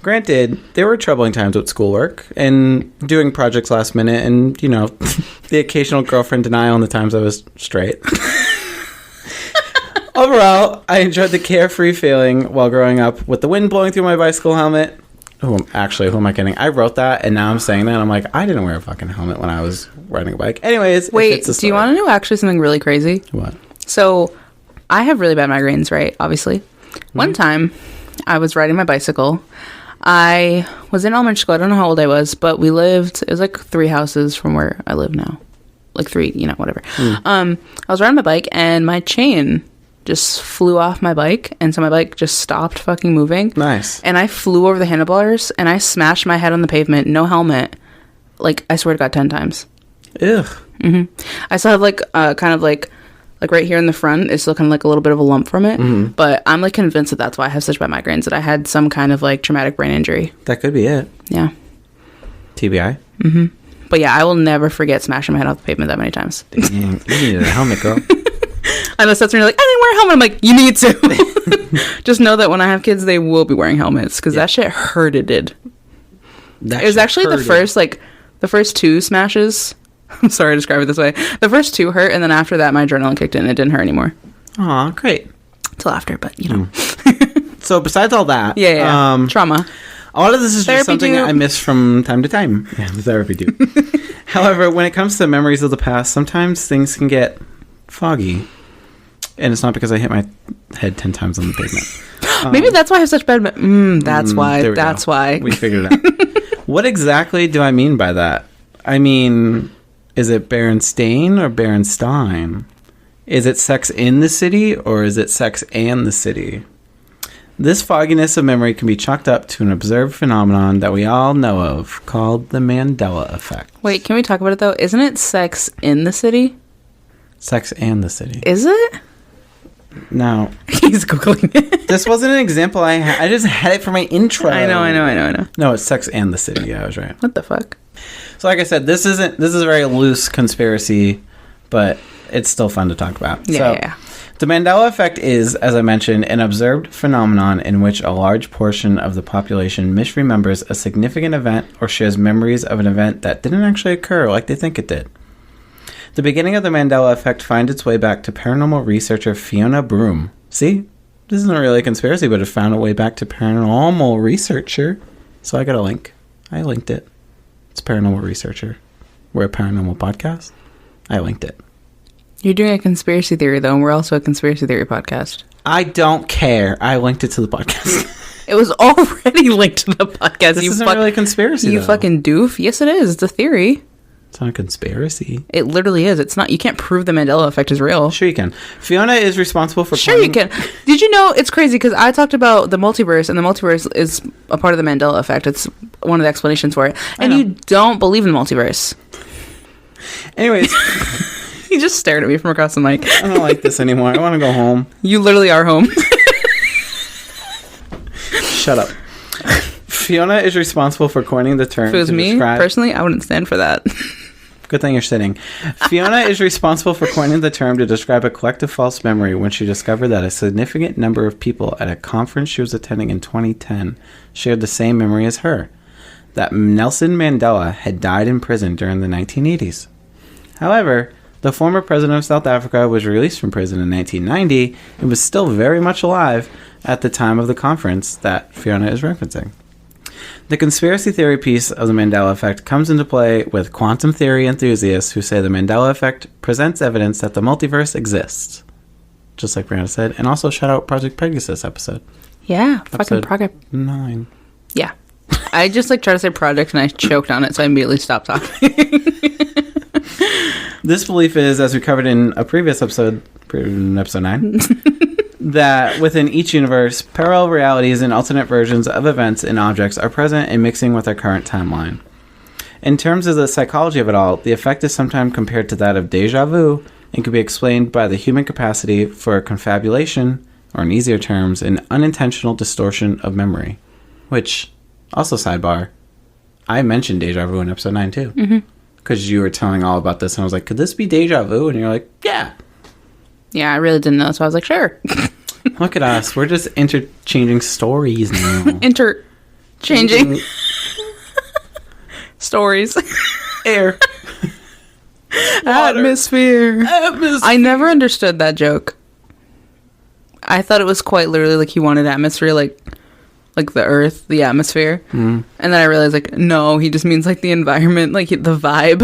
Granted, there were troubling times with schoolwork and doing projects last minute and, you know, the occasional girlfriend denial and the times I was straight. Overall, I enjoyed the carefree feeling while growing up with the wind blowing through my bicycle helmet. Who am I kidding? I wrote that and now I'm saying that and I'm like, I didn't wear a fucking helmet when I was riding a bike. Anyways, wait, do you want to know actually something really crazy? What? So, I have really bad migraines, right? Obviously. Mm-hmm. One time, I was riding my bicycle. I was in elementary school. I don't know how old I was, but it was like 3 houses from where I live now. Like 3, whatever. I was riding my bike and my chain just flew off my bike, and so my bike just stopped fucking moving. Nice. And I flew over the handlebars, and I smashed my head on the pavement, no helmet. Like, I swear to God, 10 times. Ugh. Mm-hmm. I still have, like, kind of, like, like right here in the front, it's still kind of like a little bit of a lump from it. Mm-hmm. But I'm like convinced that that's why I have such bad migraines, that I had some kind of like traumatic brain injury. That could be it. Yeah. TBI. Mm-hmm. But yeah, I will never forget smashing my head off the pavement that many times. Dang, you needed a helmet, girl. I know Seth's like, I didn't wear a helmet. I'm like, you need to. Just know that when I have kids, they will be wearing helmets, because that shit hurted. It was actually the first 2 smashes. I'm sorry to describe it this way. The first 2 hurt, and then after that, my adrenaline kicked in. It didn't hurt anymore. Aw, great. Till after, but you know. So besides all that, trauma. A lot of this is just something I miss from time to time. Yeah, the therapy do. However, when it comes to memories of the past, sometimes things can get foggy. And it's not because I hit my head 10 times on the pavement. Maybe that's why I have such bad... that's why. That's why. We figured it out. What exactly do I mean by that? I mean, is it Berenstein or Berenstein? Is it sex in the city, or is it sex and the city? This fogginess of memory can be chalked up to an observed phenomenon that we all know of, called the Mandela Effect. Wait, can we talk about it, though? Isn't it sex in the city? Sex and the city. Is it? No. He's Googling it. This wasn't an example I had. I just had it for my intro. I know. No, it's sex and the city. Yeah, I was right. What the fuck? So like I said, this is a very loose conspiracy, but it's still fun to talk about. Yeah. The Mandela Effect is, as I mentioned, an observed phenomenon in which a large portion of the population misremembers a significant event or shares memories of an event that didn't actually occur like they think it did. The beginning of the Mandela Effect finds its way back to paranormal researcher Fiona Broome. See? This isn't really a conspiracy, but it found a way back to paranormal researcher. So I got a link. I linked it. It's paranormal researcher. We're a paranormal podcast. I linked it. You're doing a conspiracy theory, though, and we're also a conspiracy theory podcast. I don't care. I linked it to the podcast. It was already linked to the podcast. This isn't really a conspiracy, You fucking doof. Yes, it is. It's a theory. It's not a conspiracy. It literally is. It's not. You can't prove the Mandela Effect is real. Sure you can. Fiona is responsible for... Sure you can. Did you know, it's crazy, because I talked about the multiverse, and the multiverse is a part of the Mandela Effect. It's one of the explanations for it. And you don't believe in the multiverse. Anyways... He just stared at me from across the mic. I don't like this anymore. I want to go home. You literally are home. Shut up. Fiona is responsible for coining the term. If it was me, personally, I wouldn't stand for that. Good thing you're sitting. Fiona is responsible for coining the term to describe a collective false memory when she discovered that a significant number of people at a conference she was attending in 2010 shared the same memory as her. That Nelson Mandela had died in prison during the 1980s. However... the former president of South Africa was released from prison in 1990 and was still very much alive at the time of the conference that Fiona is referencing. The conspiracy theory piece of the Mandela Effect comes into play with quantum theory enthusiasts who say the Mandela Effect presents evidence that the multiverse exists. Just like Breana said. And also shout out Project Pegasus episode. Yeah, fucking Project 9. Yeah. I just tried to say project and I choked on it, so I immediately stopped talking. This belief is, as we covered in a previous episode, episode 9, that within each universe, parallel realities and alternate versions of events and objects are present and mixing with our current timeline. In terms of the psychology of it all, the effect is sometimes compared to that of deja vu and can be explained by the human capacity for confabulation, or in easier terms, an unintentional distortion of memory. Which, also sidebar, I mentioned deja vu in episode 9 too. Mm-hmm. Because you were telling all about this, and I was like, could this be deja vu? And you're like, yeah. Yeah, I really didn't know, so I was like, sure. Look at us. We're just interchanging stories now. Interchanging stories. Air. Atmosphere. I never understood that joke. I thought it was quite literally he wanted atmosphere, like the earth, the atmosphere. And then I realized no, he just means the environment, the vibe.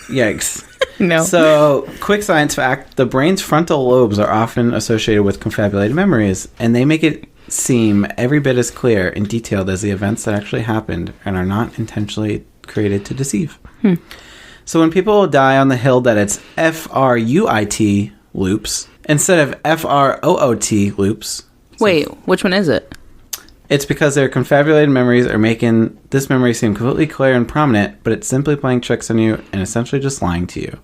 Yikes. No. So, quick science fact, the brain's frontal lobes are often associated with confabulated memories, and they make it seem every bit as clear and detailed as the events that actually happened and are not intentionally created to deceive. So when people die on the hill that it's F-R-U-I-T loops instead of F-R-O-O-T loops. Wait, which one is it? It's because their confabulated memories are making this memory seem completely clear and prominent, but it's simply playing tricks on you and essentially just lying to you.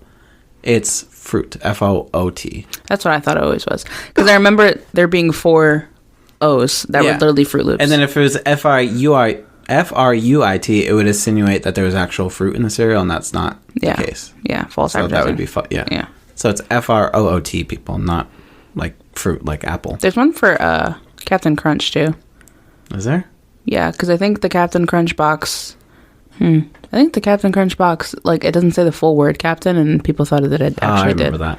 It's fruit. F-O-O-T. That's what I thought it always was. Because I remember there being 4 O's that were literally Fruit Loops. And then if it was F-R-U-I-T, it would insinuate that there was actual fruit in the cereal, and that's not the case. Yeah, false advertising. So that would be yeah. So it's F-R-O-O-T, people, not like fruit, like apple. There's one for Captain Crunch, too. Is there? Yeah, because I think the Captain Crunch box... I think the Captain Crunch box, like, it doesn't say the full word Captain, and people thought that it actually did. I remember that.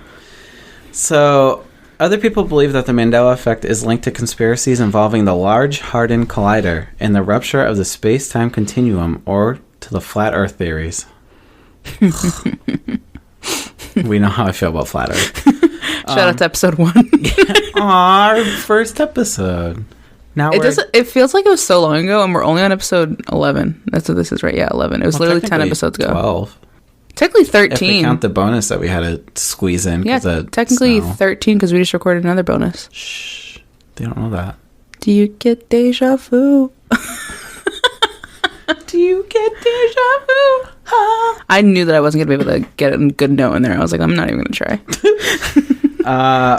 So, other people believe that the Mandela Effect is linked to conspiracies involving the Large Hadron Collider and the rupture of the space-time continuum, or to the Flat Earth theories. We know how I feel about Flat Earth. Shout out to episode 1. Our first episode. Now it feels like it was so long ago, and we're only on episode 11. That's what this is, right? Yeah, 11. It was literally 10 episodes ago. 12. Technically 13. If we count the bonus that we had to squeeze in. Yeah, technically 13 because we just recorded another bonus. Shh. They don't know that. Do you get deja vu? Do you get deja vu? I knew that I wasn't going to be able to get a good note in there. I was like, I'm not even going to try.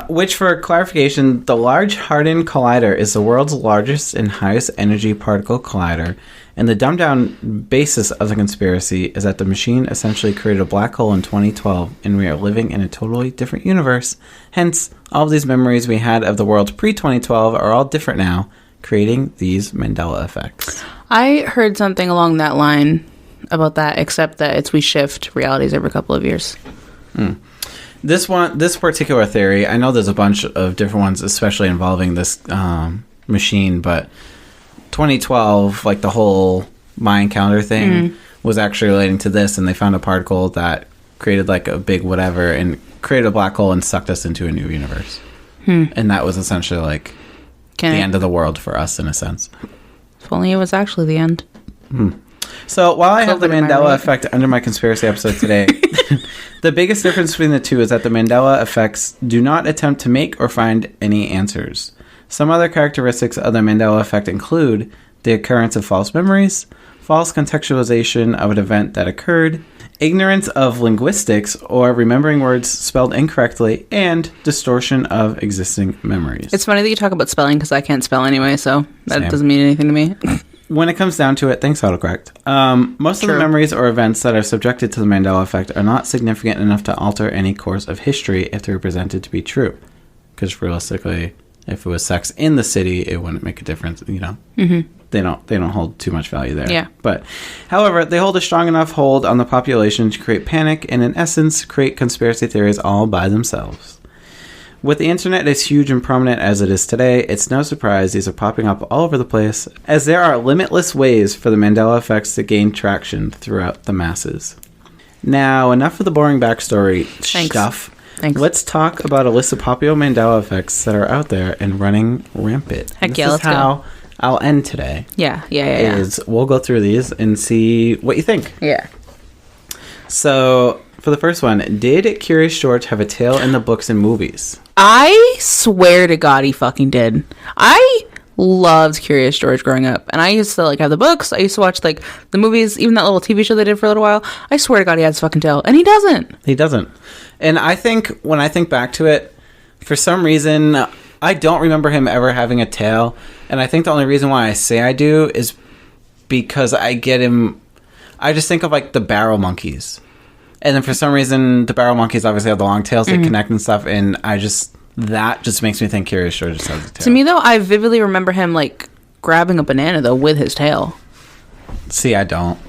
Which, for clarification, the Large Hadron Collider is the world's largest and highest energy particle collider, and the dumbed-down basis of the conspiracy is that the machine essentially created a black hole in 2012, and we are living in a totally different universe. Hence, all of these memories we had of the world pre-2012 are all different now, creating these Mandela effects. I heard something along that line about that, except that we shift realities every couple of years. This particular theory, I know there's a bunch of different ones, especially involving this machine, but 2012, like the whole Mayan calendar thing, was actually relating to this, and they found a particle that created like a big whatever and created a black hole and sucked us into a new universe. And that was essentially like the end of the world for us, in a sense. If only it was actually the end. So while I have the Mandela Effect under my conspiracy episode today, the biggest difference between the two is that the Mandela effects do not attempt to make or find any answers. Some other characteristics of the Mandela Effect include the occurrence of false memories, false contextualization of an event that occurred, ignorance of linguistics or remembering words spelled incorrectly, and distortion of existing memories. It's funny that you talk about spelling because I can't spell anyway, so that doesn't mean anything to me. When it comes down to it, thanks, autocorrect. Most of the memories or events that are subjected to the Mandela Effect are not significant enough to alter any course of history if they're presented to be true. Because realistically, if it was sex in the city, it wouldn't make a difference. You know, they don't hold too much value there. Yeah. But, however, they hold a strong enough hold on the population to create panic and, in essence, create conspiracy theories all by themselves. With the internet as huge and prominent as it is today, it's no surprise these are popping up all over the place, as there are limitless ways for the Mandela effects to gain traction throughout the masses. Now, enough of the boring backstory stuff. Thanks. Let's talk about a list of popular Mandela effects that are out there and running rampant. Heck yeah, let's go. This is how I'll end today. Yeah. We'll go through these and see what you think. Yeah. So, for the first one, did Curious George have a tail in the books and movies? I swear to God he fucking did. I loved Curious George growing up, and I used to like have the books. I used to watch like the movies, even that little TV show they did for a little while. I swear to God he had his fucking tail, and he doesn't. He doesn't. And I think when I think back to it, for some reason, I don't remember him ever having a tail. And I think the only reason why I say I do is because I just think of like the barrel monkeys. And then for some reason, the barrel monkeys obviously have the long tails that connect and stuff. And that just makes me think Curious George just has a tail. To me, though, I vividly remember him like grabbing a banana, though, with his tail. See, I don't.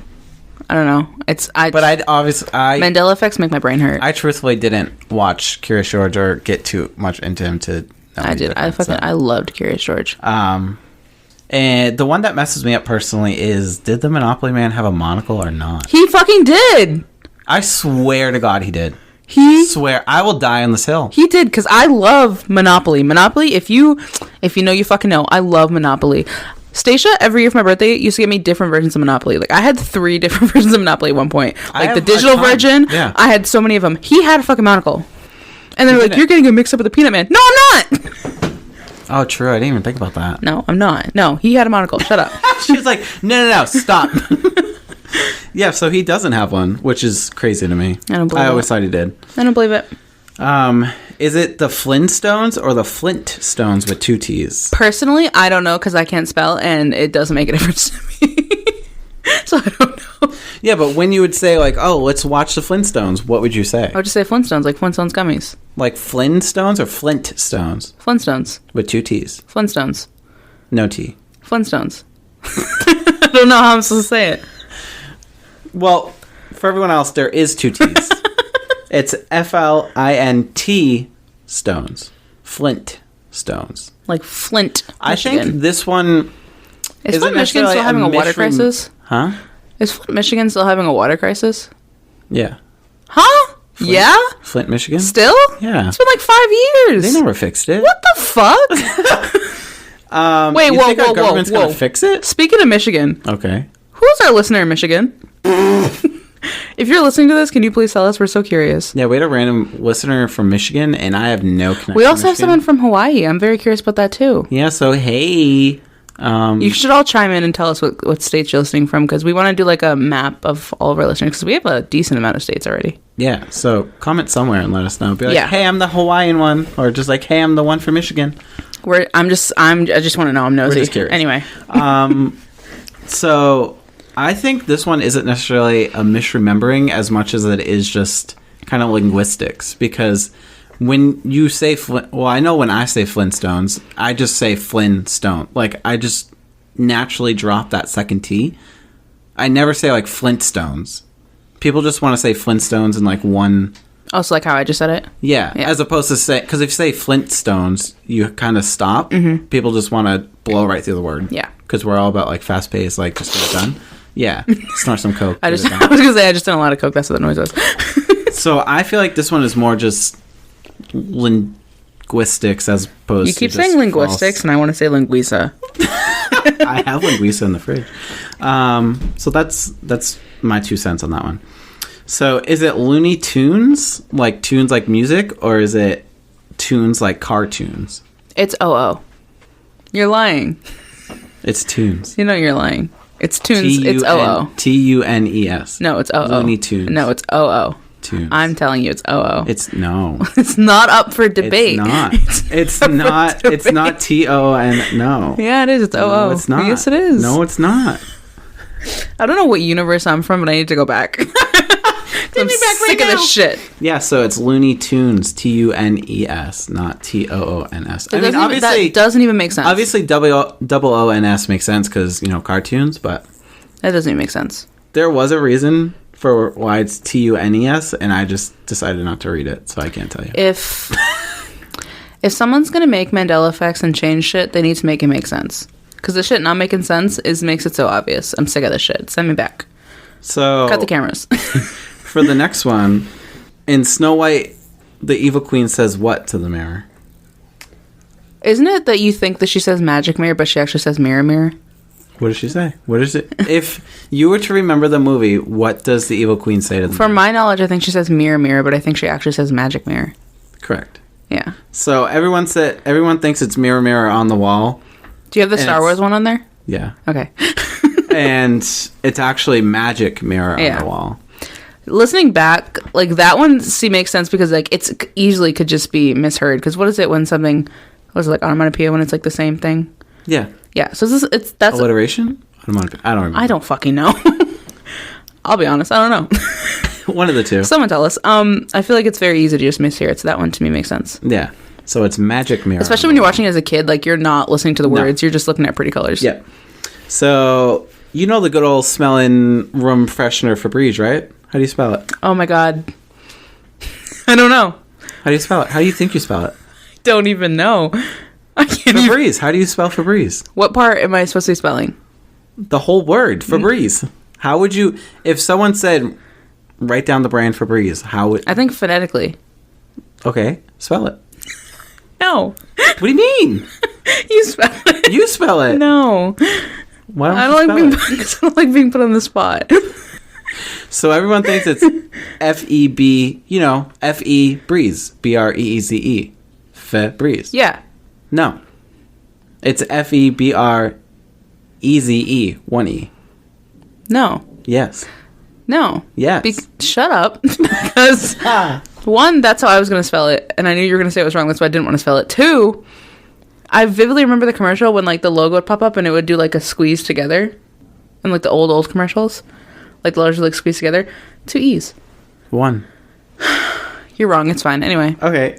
I don't know. Mandela effects make my brain hurt. I truthfully didn't watch Curious George or get too much into him to know. I did. I loved Curious George. And the one that messes me up personally is, did the Monopoly Man have a monocle or not? He fucking did. I swear to God he did. Swear. I will die on this hill. He did, because I love Monopoly. Monopoly, if you know, you fucking know. I love Monopoly. Stacia, every year for my birthday, used to get me different versions of Monopoly. Like, I had 3 different versions of Monopoly at one point. Like, the digital version, I had so many of them. He had a fucking monocle. And they were like, you're getting it mixed up with the Peanut Man. No, I'm not! Oh, true. I didn't even think about that. No, I'm not. No, he had a monocle. Shut up. She was like, no, stop. Yeah, so he doesn't have one, which is crazy to me. I always thought he did. I don't believe it. Is it the Flintstones or the Flintstones with 2 T's? Personally, I don't know because I can't spell, and it doesn't make a difference to me. So I don't know. Yeah, but when you would say, like, oh, let's watch the Flintstones, what would you say? I would just say Flintstones, like Flintstones gummies. Like Flintstones or Flintstones? Flintstones. With 2 T's? Flintstones. No T. Flintstones. I don't know how I'm supposed to say it. Well, for everyone else, there is 2 T's. It's Flint stones. Flint stones. Like Flint, Michigan. I think this one... Is Flint, Michigan still having a water crisis? Huh? Is Flint, Michigan still having a water crisis? Yeah. Huh? Flint, yeah? Flint, Michigan? Still? Yeah. It's been like 5 years. They never fixed it. What the fuck? Wait, you think our government's going to fix it? Speaking of Michigan. Okay. Who's our listener in Michigan? If you're listening to this, can you please tell us? We're so curious. Yeah, we had a random listener from Michigan, and I have no connection. We also have someone from Hawaii. I'm very curious about that, too. Yeah, so hey... you should all chime in and tell us what states you're listening from, because we want to do like a map of all of our listeners, because we have a decent amount of states already. Yeah, so comment somewhere and let us know. Be like, hey, I'm the Hawaiian one, or just like, hey, I'm the one from Michigan. I just want to know. I'm nosy. We're just curious. Anyway. So I think this one isn't necessarily a misremembering as much as it is just kind of linguistics, because when you say I know when I say Flintstones, I just say Flintstone. Like, I just naturally drop that second T. I never say, like, Flintstones. People just want to say Flintstones in, like, one... Oh, so like how I just said it? Yeah, as opposed to say... Because if you say Flintstones, you kind of stop. Mm-hmm. People just want to blow right through the word. Yeah. Because we're all about, like, fast-paced, like, just get it done. Yeah. Snort some Coke. I was going to say, I just done a lot of Coke. That's what that noise was. So I feel like this one is more just... linguistics as opposed to you keep saying linguistics false. And I want to say linguisa. I have linguisa in the fridge. So that's my 2 cents on that one. So is it Looney Tunes, like tunes like music, or is it tunes like cartoons? It's OO. You're lying. It's tunes. You know you're lying. It's tunes. It's OO. TUNES. No, it's OO. Looney Tunes. No, it's OO. Tunes. I'm telling you, it's OO. It's no. It's not up for debate. It's not. It's not. It's not TON. No. Yeah, it is. It's OO. No, it's not. Yes, it is. No, it's not. I don't know what universe I'm from, but I need to go back. I'm sick of this shit. Yeah, so it's Looney Tunes, TUNES, not TOONS. I mean, obviously, that doesn't even make sense. Obviously, double ONS makes sense because cartoons, but that doesn't even make sense. There was a reason for why it's TUNES, and I just decided not to read it, so I can't tell you. If someone's gonna make Mandela effects and change shit, they need to make it make sense. Because the shit not making sense makes it so obvious. I'm sick of this shit. Send me back. So cut the cameras. For the next one, in Snow White, the evil queen says what to the mirror? Isn't it that you think that she says magic mirror, but she actually says mirror mirror? What does she say? What is it? If you were to remember the movie, what does the evil queen say to the mirror? From my knowledge, I think she says mirror mirror, but I think she actually says magic mirror. Correct. Yeah. So everyone thinks it's mirror mirror on the wall. Do you have the Star Wars one on there? Yeah. Okay. And it's actually magic mirror on the wall. Listening back, like that one makes sense because like it's easily could just be misheard. Because what is it when something was like onomatopoeia when it's like the same thing? Yeah. Yeah. So that's alliteration. I don't remember. I don't fucking know. I'll be honest. I don't know. One of the two. Someone tell us. I feel like it's very easy to just mishear it. So that one to me makes sense. Yeah. So it's magic mirror. Especially when you're watching as a kid, like you're not listening to the words. You're just looking at pretty colors. Yeah. So you know the good old smelling room freshener Febreze, right? How do you spell it? Oh my god. I don't know. How do you spell it? How do you think you spell it? I don't even know. I can't Febreze. How do you spell Febreze? What part am I supposed to be spelling? The whole word, Febreze. How would you, if someone said, write down the brand Febreze, how would... I think phonetically. Okay, spell it. No. What do you mean? You spell it. You spell it. No. Why don't I don't like being put on the spot. So everyone thinks it's F-E-B, F-E breeze, B-R-E-E-Z-E. Febreze. Yeah. No. It's F-E-B-R-E-Z-E, one E. No. Yes. No. Yes. Shut up. Because, one, that's how I was going to spell it. And I knew you were going to say it was wrong. That's why I didn't want to spell it. Two, I vividly remember the commercial when, like, the logo would pop up and it would do, like, a squeeze together. And, like, the old commercials. Like, the letters would, like, squeeze together. 2 E's. 1. You're wrong. It's fine. Anyway. Okay.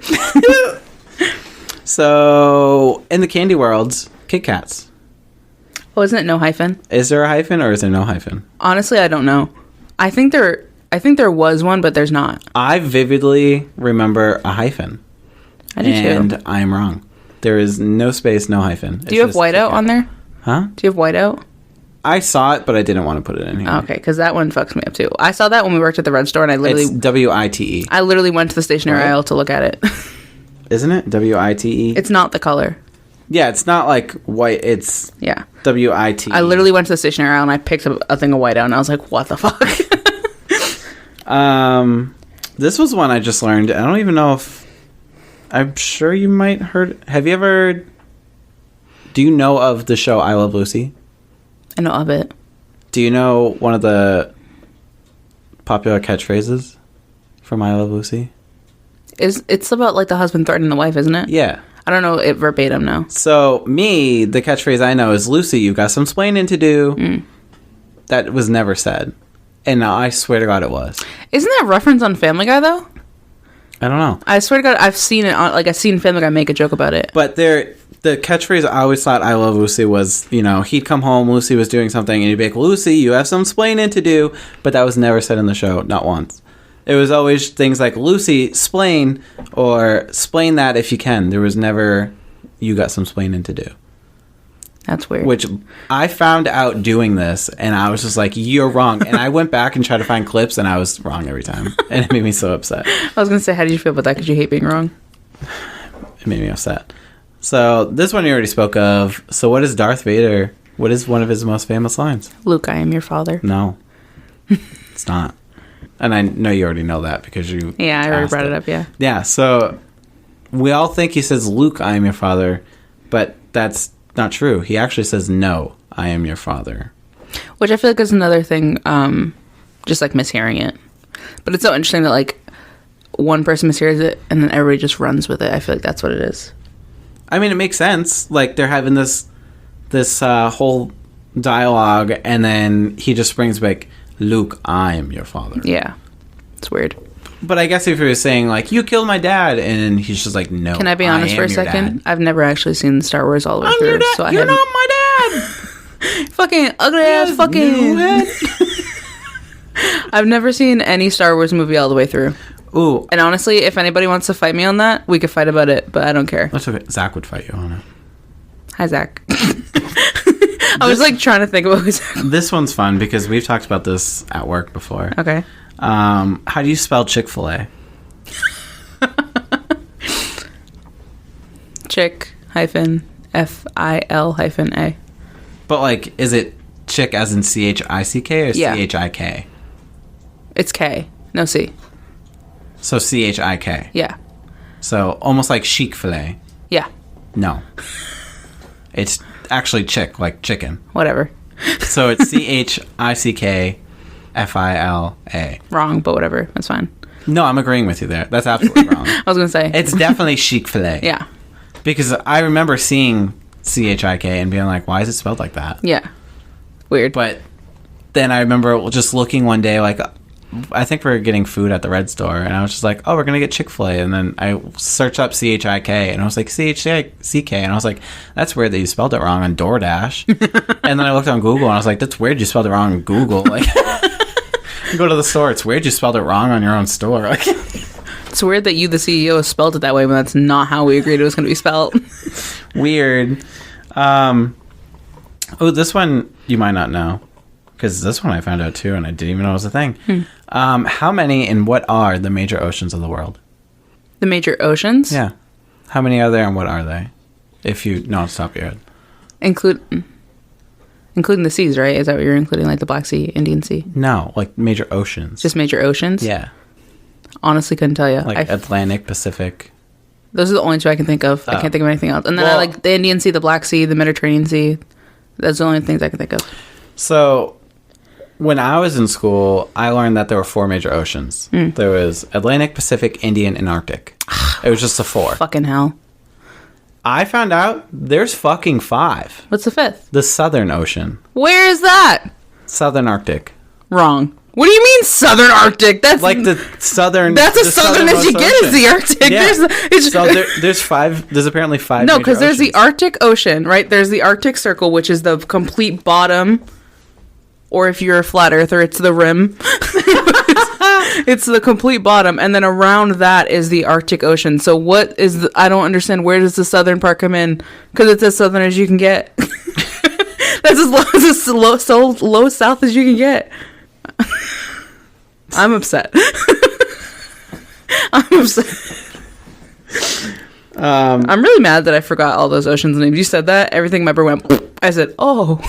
So, in the candy world, Kit Kats. Oh, isn't it no hyphen? Is there a hyphen or is there no hyphen? Honestly, I don't know. I think there was one, but there's not. I vividly remember a hyphen. I do too. And I'm wrong. There is no space, no hyphen. Do you have whiteout on there? Huh? Do you have whiteout? I saw it, but I didn't want to put it in here. Okay, because that one fucks me up too. I saw that when we worked at the Red Store, and It's WITE. I literally went to the stationery aisle to look at it. Isn't it? WITE? It's not the color. Yeah, it's not like white. It's WITE. I literally went to the stationery aisle and I picked up a thing of whiteout, and I was like, what the fuck? This was one I just learned. I don't even know if... I'm sure you might heard... Have you ever... Do you know of the show I Love Lucy? I know of it. Do you know one of the popular catchphrases from I Love Lucy? It's about, like, the husband threatening the wife, isn't it? Yeah. I don't know it verbatim now. So, the catchphrase I know is, Lucy, you've got some splaining to do. That was never said. And now I swear to God it was. Isn't that a reference on Family Guy, though? I don't know. I swear to God, I've seen it on, like, I've seen Family Guy make a joke about it. But the catchphrase I always thought I Love Lucy was, he'd come home, Lucy was doing something, and he'd be like, Lucy, you have some splaining to do. But that was never said in the show, not once. It was always things like, Lucy, splain, or splain that if you can. There was never, you got some splaining to do. That's weird. Which I found out doing this, and I was just like, you're wrong. And I went back and tried to find clips, and I was wrong every time. And it made me so upset. I was going to say, how did you feel about that? Because you hate being wrong. It made me upset. So, this one you already spoke of. So, what is Darth Vader? What is one of his most famous lines? Luke, I am your father. No. It's not. And I know you already know that because you... Yeah, I already brought it up, yeah. Yeah, so we all think he says, Luke, I am your father, but that's not true. He actually says, no, I am your father. Which I feel like is another thing, just like mishearing it. But it's so interesting that, like, one person mishears it and then everybody just runs with it. I feel like that's what it is. I mean, it makes sense. Like, they're having this whole dialogue, and then he just brings back, Luke, I am your father. Yeah. It's weird. But I guess if he was saying, like, you killed my dad, and he's just like, no, can I be honest for a second? Dad. I've never actually seen Star Wars all the way through. Your dad. So You're not my dad! Fucking ugly ass fucking... I've never seen any Star Wars movie all the way through. Ooh. And honestly, if anybody wants to fight me on that, we could fight about it, but I don't care. That's okay. Zach would fight you on it. Hi, Zach. I was like trying to think about who Zach was. This one's fun because we've talked about this at work before. Okay. How do you spell Chick-fil-A? Chick-F-I-L-A. But, like, is it chick as in C-H-I-C-K or C-H-I-K? It's K. No C. So C-H-I-K. Yeah. So almost like chic-fil-A. Yeah. No. It's actually chick, like chicken. Whatever. So it's C-H-I-C-K-F-I-L-A. Wrong, but whatever. That's fine. No, I'm agreeing with you there. That's absolutely wrong. I was going to say. It's definitely chic-fil-A. Yeah. Because I remember seeing C-H-I-K and being like, why is it spelled like that? Yeah. Weird. But then I remember just looking one day, like, I think we were getting food at the Red Store, and I was just like, oh, we're going to get Chick-fil-A. And then I searched up C-H-I-K, and I was like, C-H-I-C-K. And I was like, that's weird that you spelled it wrong on DoorDash. And then I looked on Google, and I was like, that's weird you spelled it wrong on Google. Like, you go to the store, it's weird you spelled it wrong on your own store. Like, it's weird that you, the CEO, spelled it that way when that's not how we agreed it was going to be spelled. Weird. Oh, this one you might not know. Because this one I found out too, and I didn't even know it was a thing. How many and what are the major oceans of the world? The major oceans? Yeah. How many are there and what are they? If you know off the top of your head. Including the seas, right? Is that what you're including? Like the Black Sea, Indian Sea? No, like major oceans. Just major oceans? Yeah. Honestly, couldn't tell you. Like Atlantic, Pacific. Those are the only two I can think of. I can't think of anything else. And then I like the Indian Sea, the Black Sea, the Mediterranean Sea. Those are the only things I can think of. So, when I was in school, I learned that there were 4 major oceans. There was Atlantic, Pacific, Indian, and Arctic. It was just the 4. Fucking hell. I found out there's fucking 5. What's the 5th? The Southern Ocean. Where is that? Southern Arctic. Wrong. What do you mean Southern Arctic? That's like the southern. That's as southern as you get is the Arctic. Yeah. There's 5. There's apparently 5. No, because there's the Arctic Ocean, right? There's the Arctic Circle, which is the complete bottom. Or if you're a flat earther, it's the rim. It's the complete bottom, and then around that is the Arctic Ocean. So what is the... I don't understand. Where does the southern part come in? Because it's as southern as you can get. That's as low south as you can get. I'm upset. I'm upset. I'm really mad that I forgot all those oceans names. You said that, everything in my brain went... I said, oh...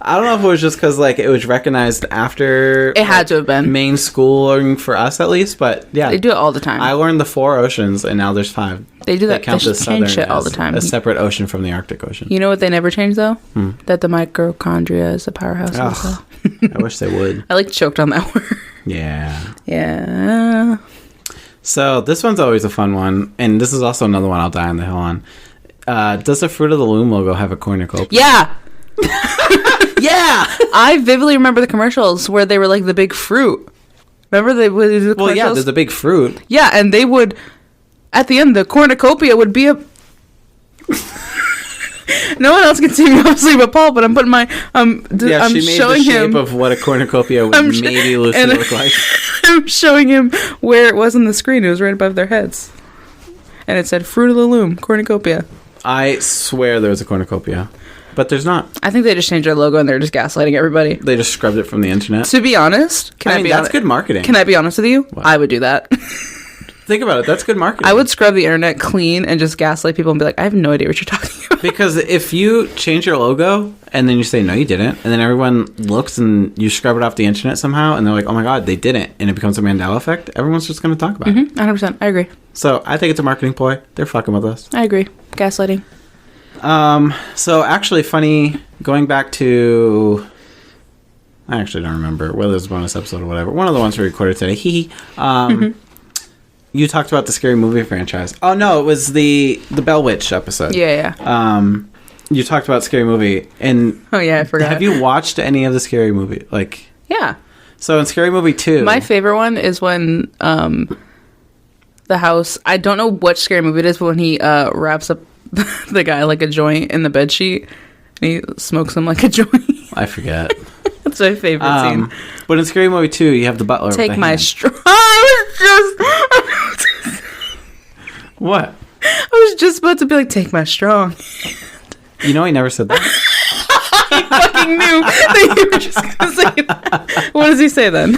I don't know if it was just because like it was recognized after it had to have been main schooling for us at least, but yeah, they do it all the time. I learned the 4 oceans and now there's 5. They do that. They count the change shit all the time. A separate ocean from the Arctic Ocean. You know what they never change though? That the mitochondria is a powerhouse. Also. I wish they would. I like choked on that word. Yeah. So this one's always a fun one, and this is also another one I'll die on the hill on. Does the Fruit of the Loom logo have a cornucopia? Yeah. Yeah, I vividly remember the commercials where they were like the big fruit. Remember they would do the commercials? Well, yeah, there's a big fruit. Yeah, and they would at the end the cornucopia would be a. No one else can see me obviously but Paul, but I'm putting my I'm she made showing the shape him of what a cornucopia would maybe loosely look like. I'm showing him where it was on the screen. It was right above their heads, and it said "Fruit of the Loom" cornucopia. I swear there was a cornucopia. But there's not. I think they just changed their logo and they're just gaslighting everybody. They just scrubbed it from the internet. To be honest, that's good marketing. Can I be honest with you? What? I would do that. Think about it. That's good marketing. I would scrub the internet clean and just gaslight people and be like, I have no idea what you're talking about. Because if you change your logo and then you say, no, you didn't, and then everyone looks and you scrub it off the internet somehow and they're like, oh my God, they didn't, and it becomes a Mandela Effect, everyone's just going to talk about it. 100%. I agree. So I think it's a marketing ploy. They're fucking with us. I agree. Gaslighting. So actually funny, going back to, I actually don't remember whether it was a bonus episode or whatever. One of the ones we recorded today. You talked about the Scary Movie franchise. Oh no, it was the Bell Witch episode. Yeah. You talked about Scary Movie and oh yeah, I forgot. Have you watched any of the Scary Movie? Like yeah. So in Scary Movie 2, my favorite one is when the house. I don't know what Scary Movie it is, but when he wraps up the guy like a joint in the bedsheet and he smokes him like a joint. I forget. That's my favorite scene. But in Scary Movie 2, you have the butler. Take my straw. What? I was just about to be like, take my strong. You know he never said that. He fucking knew that you were just going to say that. What does he say then?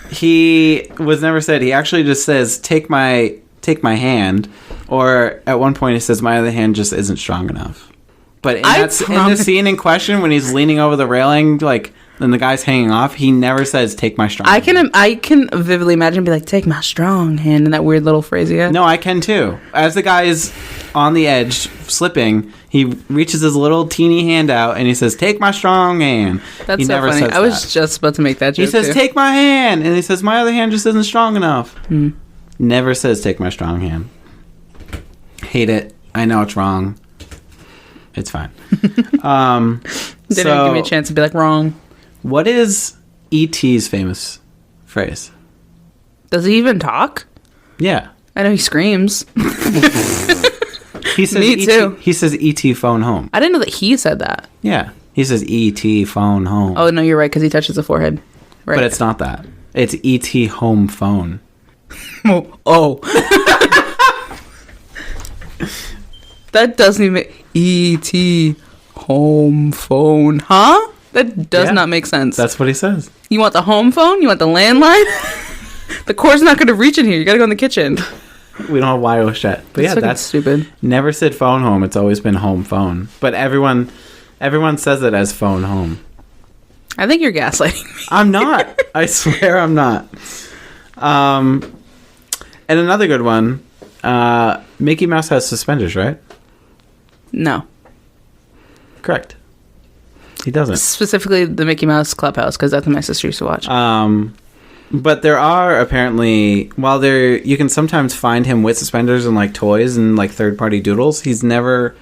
He was never said. He actually just says, take my hand. Or at one point he says, my other hand just isn't strong enough. But in the scene in question, when he's leaning over the railing, like, and the guy's hanging off, he never says, take my strong hand. I can vividly imagine be like, take my strong hand, in that weird little phrase he had. No, I can too. As the guy is on the edge, slipping, he reaches his little teeny hand out and he says, take my strong hand. That's so funny. I was just about to make that joke. He says, take my hand. And he says, my other hand just isn't strong enough. Never says, take my strong hand. Hate it. I know it's wrong. It's fine. Didn't give me a chance to be like, wrong. What is E.T.'s famous phrase? Does he even talk? Yeah. I know he screams. He says me too. He says E.T. phone home. I didn't know that he said that. Yeah. He says E.T. phone home. Oh, no, you're right, because he touches the forehead. Right. But it's not that. It's E.T. home phone. Oh. That doesn't even... E.T. home phone. Huh? That does not make sense. That's what he says. You want the home phone? You want the landline? The cord's not going to reach in here. You got to go in the kitchen. We don't have wireless yet. But that's stupid. Never said phone home. It's always been home phone. But everyone says it as phone home. I think you're gaslighting me. I'm not. I swear I'm not. And another good one. Mickey Mouse has suspenders, right? No. Correct. He doesn't. Specifically the Mickey Mouse Clubhouse, because that's what my sister used to watch. But there are apparently, while you can sometimes find him with suspenders and like toys and like third-party doodles, he's never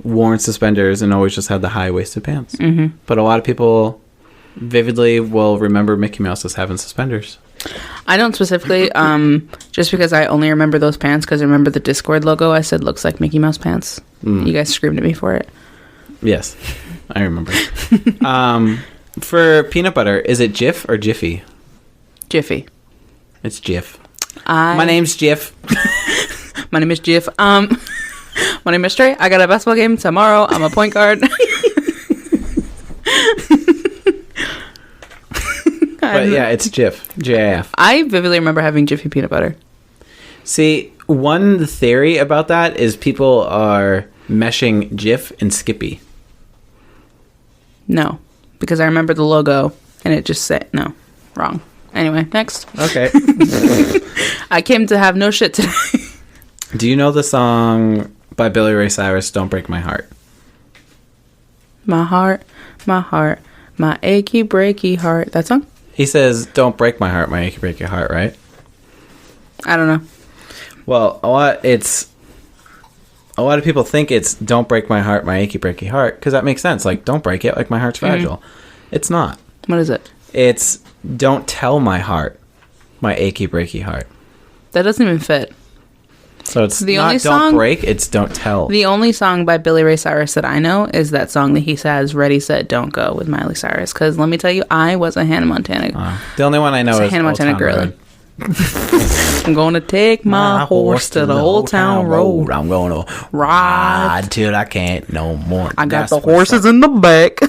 worn suspenders and always just had the high-waisted pants. Mm-hmm. But a lot of people vividly will remember Mickey Mouse as having suspenders. I don't specifically, just because I only remember those pants because I remember the Discord logo I said looks like Mickey Mouse pants. You guys screamed at me for it. Yes, I remember. For peanut butter, is it Jif or Jiffy? Jiffy. It's Jif. My name's Jif. My name is Jif. My name is Trey. I got a basketball game tomorrow. I'm a point guard. But yeah, it's Jif. J-I-F. I vividly remember having Jiffy peanut butter. See, one theory about that is people are meshing Jif and Skippy. No, because I remember the logo and it just said no. Wrong. Anyway, next. Okay. I came to have no shit today. Do you know the song by Billy Ray Cyrus, Don't Break My Heart? My heart, my achy breaky heart. That song? He says, don't break my heart, my achy breaky heart, right? I don't know. Well, a lot of people think it's don't break my heart, my achy breaky heart, because that makes sense. Like, don't break it, like my heart's fragile. It's not. What is it? It's don't tell my heart, my achy breaky heart. That doesn't even fit. So it's the not don't break, it's don't tell. The only song by Billy Ray Cyrus that I know is that song that he says, Ready, Set, Don't Go with Miley Cyrus. Because let me tell you, I was a Hannah Montana. The only one I know is Hannah Montana girl. I'm going to take my horse to the Old Town Road. I'm going to ride till I can't no more. I got the horses in the back.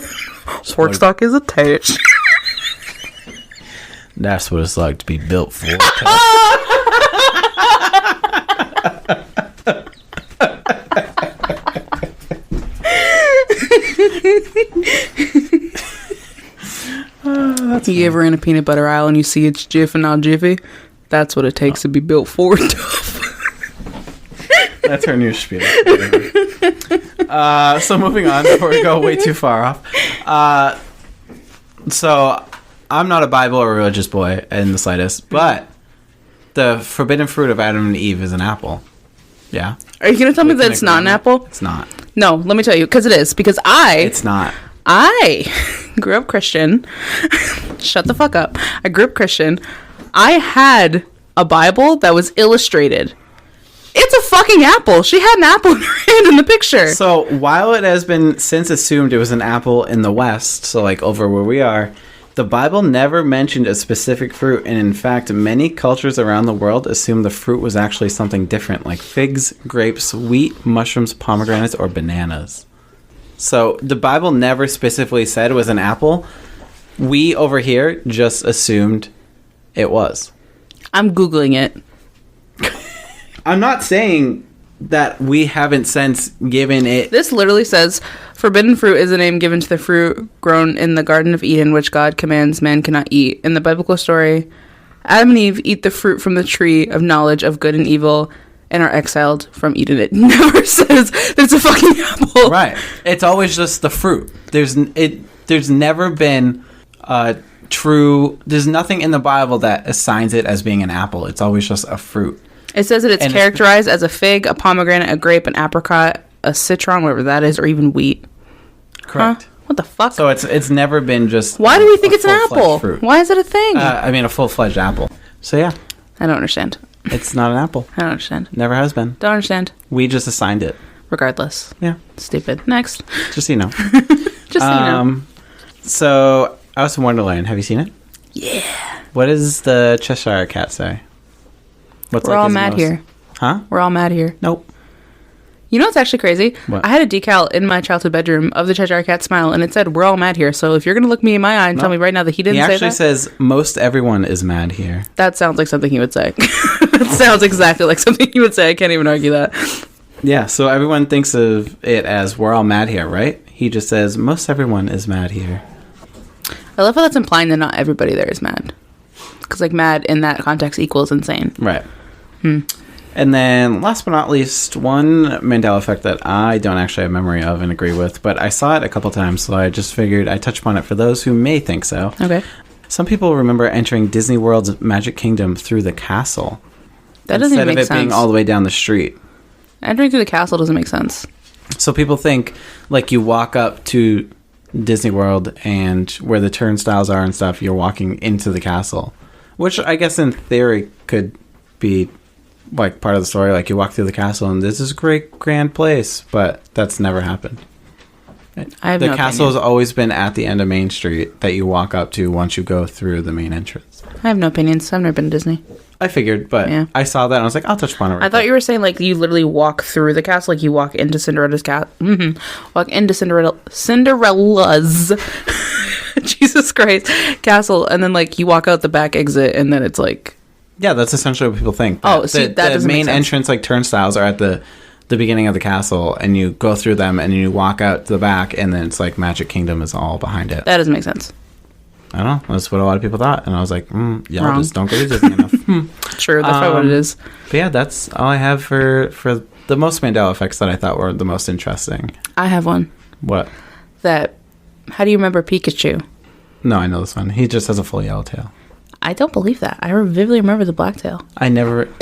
Horse stock is attached. That's what it's like to be built for. You ever in a peanut butter aisle and you see it's Jif and not Jiffy? That's what it takes to be built for tough. That's our new spiel. So moving on before we go way too far off. So I'm not a Bible or religious boy in the slightest, but the forbidden fruit of Adam and Eve is an apple. Yeah. Are you going to tell me that it's not an apple? It's not. No, let me tell you, because it is. Because It's not. I grew up Christian. Shut the fuck up. I grew up Christian. I had a Bible that was illustrated. It's a fucking apple. She had an apple in her hand in the picture. So while it has been since assumed it was an apple in the West, so like over where we are, the Bible never mentioned a specific fruit, and in fact, many cultures around the world assume the fruit was actually something different, like figs, grapes, wheat, mushrooms, pomegranates, or bananas. So the Bible never specifically said it was an apple. We over here just assumed it was. I'm Googling it. I'm not saying that we haven't since given it... This literally says, forbidden fruit is a name given to the fruit grown in the Garden of Eden, which God commands man cannot eat. In the biblical story, Adam and Eve eat the fruit from the tree of knowledge of good and evil and are exiled from Eden. It never says there's a fucking apple. Right. It's always just the fruit. There's never been true... There's nothing in the Bible that assigns it as being an apple. It's always just a fruit. It says that it's characterized as a fig, a pomegranate, a grape, an apricot, a citron, whatever that is, or even wheat. Correct. Huh? What the fuck? So it's never been just... Why do we think it's an apple? Fruit. Why is it a thing? A full-fledged apple. So yeah. I don't understand. It's not an apple. I don't understand. Never has been. Don't understand. We just assigned it. Regardless. Yeah. Stupid. Next. Just so you know. Just so you know. So, Alice in Wonderland. Have you seen it? Yeah. What does the Cheshire Cat say? We're all mad here. Huh? We're all mad here. Nope. You know what's actually crazy? What? I had a decal in my childhood bedroom of the Cheshire Cat smile, and it said, we're all mad here. So if you're going to look me in my eye and tell me right now that he didn't say that... He actually says, most everyone is mad here. That sounds like something he would say. That sounds exactly like something he would say. I can't even argue that. Yeah, so everyone thinks of it as, we're all mad here, right? He just says, most everyone is mad here. I love how that's implying that not everybody there is mad. Because, like, mad in that context equals insane. Right. And then, last but not least, one Mandela Effect that I don't actually have memory of and agree with, but I saw it a couple times, so I just figured I'd touch upon it for those who may think so. Okay. Some people remember entering Disney World's Magic Kingdom through the castle. That doesn't make sense. Instead of it being all the way down the street. Entering through the castle doesn't make sense. So people think, like, you walk up to Disney World and where the turnstiles are and stuff, you're walking into the castle. Which I guess in theory could be like part of the story. Like you walk through the castle and this is a great grand place, but that's never happened. I have the no castle opinion. has always been at the end of Main Street that you walk up to once you go through the main entrance. I have no opinions. I've never been to Disney. I figured, but yeah. I saw that and I was like, I'll touch upon it. I thought you were saying like you literally walk through the castle, like you walk into Cinderella's walk into Cinderella's Jesus Christ castle, and then like you walk out the back exit, and then it's like, yeah, that's essentially what people think. Oh, see, that doesn't make sense. The main entrance, like turnstiles, are at the beginning of the castle, and you go through them, and you walk out to the back, and then it's like Magic Kingdom is all behind it. That doesn't make sense. I don't know. That's what a lot of people thought, and I was like, y'all just don't go to Disney enough. True, that's probably what it is. But yeah, that's all I have for the most Mandela effects that I thought were the most interesting. I have one. What? How do you remember Pikachu? No, I know this one. He just has a full yellow tail. I don't believe that. I vividly remember the black tail.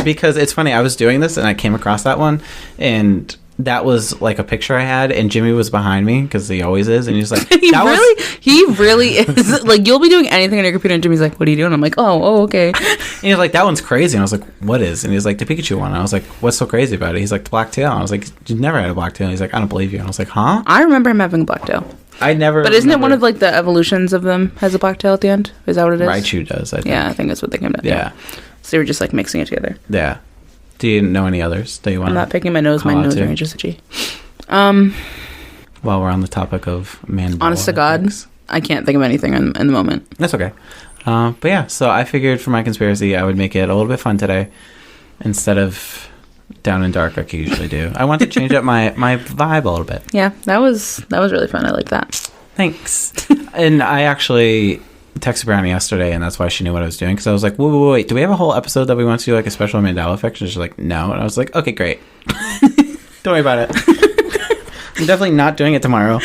Because it's funny, I was doing this and I came across that one, and that was like a picture I had, and Jimmy was behind me because he always is, and he's like, he really is. Like, you'll be doing anything on your computer, and Jimmy's like, what are you doing? I'm like, oh, okay. And he's like, that one's crazy. And I was like, what is? And he's like, the Pikachu one. And I was like, what's so crazy about it? He's like, the black tail. And I was like, you never had a black tail. And he's like, I don't believe you. And I was like, huh? I remember him having a black tail. I never. But isn't it one of like the evolutions of them has a black tail at the end? Is that what it is? Raichu does, I think. Yeah, I think that's what they came down to. Yeah. So they were just like mixing it together. Yeah. Do you know any others that you want? I'm not picking my nose. My nose is just itchy. While we're on the topic of Mandela, honest to God, I can't think of anything in the moment. That's okay. But yeah, so I figured for my conspiracy, I would make it a little bit fun today instead of down and dark like I usually do. I want to change up my vibe a little bit. Yeah, that was really fun. I like that. Thanks. And I actually texted Breana yesterday, and that's why she knew what I was doing, because I was like, wait, do we have a whole episode that we want to do like a special Mandela Effect? And she's like, no. And I was like, okay, great. Don't worry about it. I'm definitely not doing it tomorrow.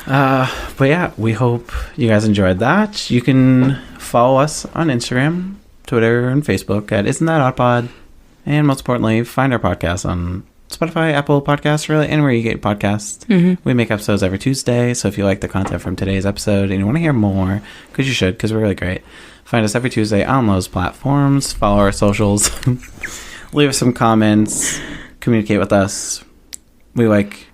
But yeah, we hope you guys enjoyed that. You can follow us on Instagram, Twitter, and Facebook at isntthatoddpod. And most importantly, find our podcast on Spotify, Apple Podcasts, really anywhere you get podcasts. Mm-hmm. We make episodes every Tuesday, so if you like the content from today's episode and you want to hear more, because you should, because we're really great, find us every Tuesday on those platforms. Follow our socials. Leave us some comments. Communicate with us. We like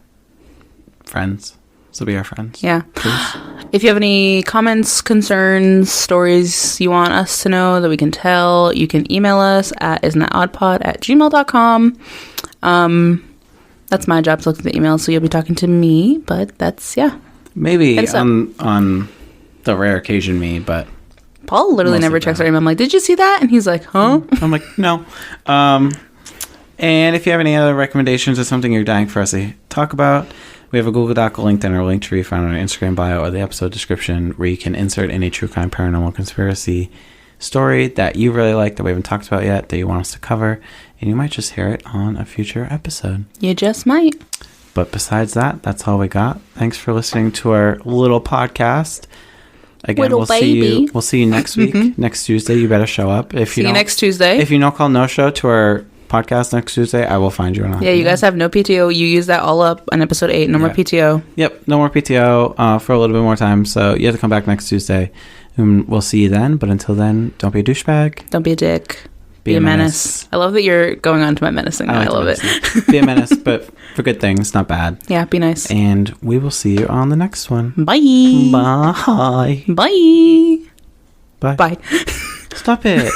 friends, so be our friends. Yeah. Please. If you have any comments, concerns, stories you want us to know that we can tell, you can email us at isntthatoddpod@gmail.com. That's my job to look at the email, so you'll be talking to me, but that's, yeah. Maybe on the rare occasion me, but Paul literally never checks our email. I'm like, did you see that? And he's like, huh? I'm like, no. And if you have any other recommendations or something you're dying for us to talk about, we have a Google Doc linked in our link tree found on our Instagram bio or the episode description, where you can insert any true crime, paranormal, conspiracy story that you really like that we haven't talked about yet that you want us to cover, and you might just hear it on a future episode. You just might. But besides that, that's all we got. Thanks for listening to our little podcast. Again, we'll see you next week. Next Tuesday, you better show up. See you next Tuesday. If you don't call no show to our podcast next Tuesday, I will find you. Yeah, you guys have no PTO. You use that all up on episode 8. No more PTO. Yep, no more PTO for a little bit more time. So you have to come back next Tuesday. And we'll see you then. But until then, don't be a douchebag. Don't be a dick. Be a menace. I love that you're going on to my menacing. I love it. Be a menace, but for good things, not bad. Yeah, be nice. And we will see you on the next one. Bye. Bye. Bye. Bye. Bye. Stop it.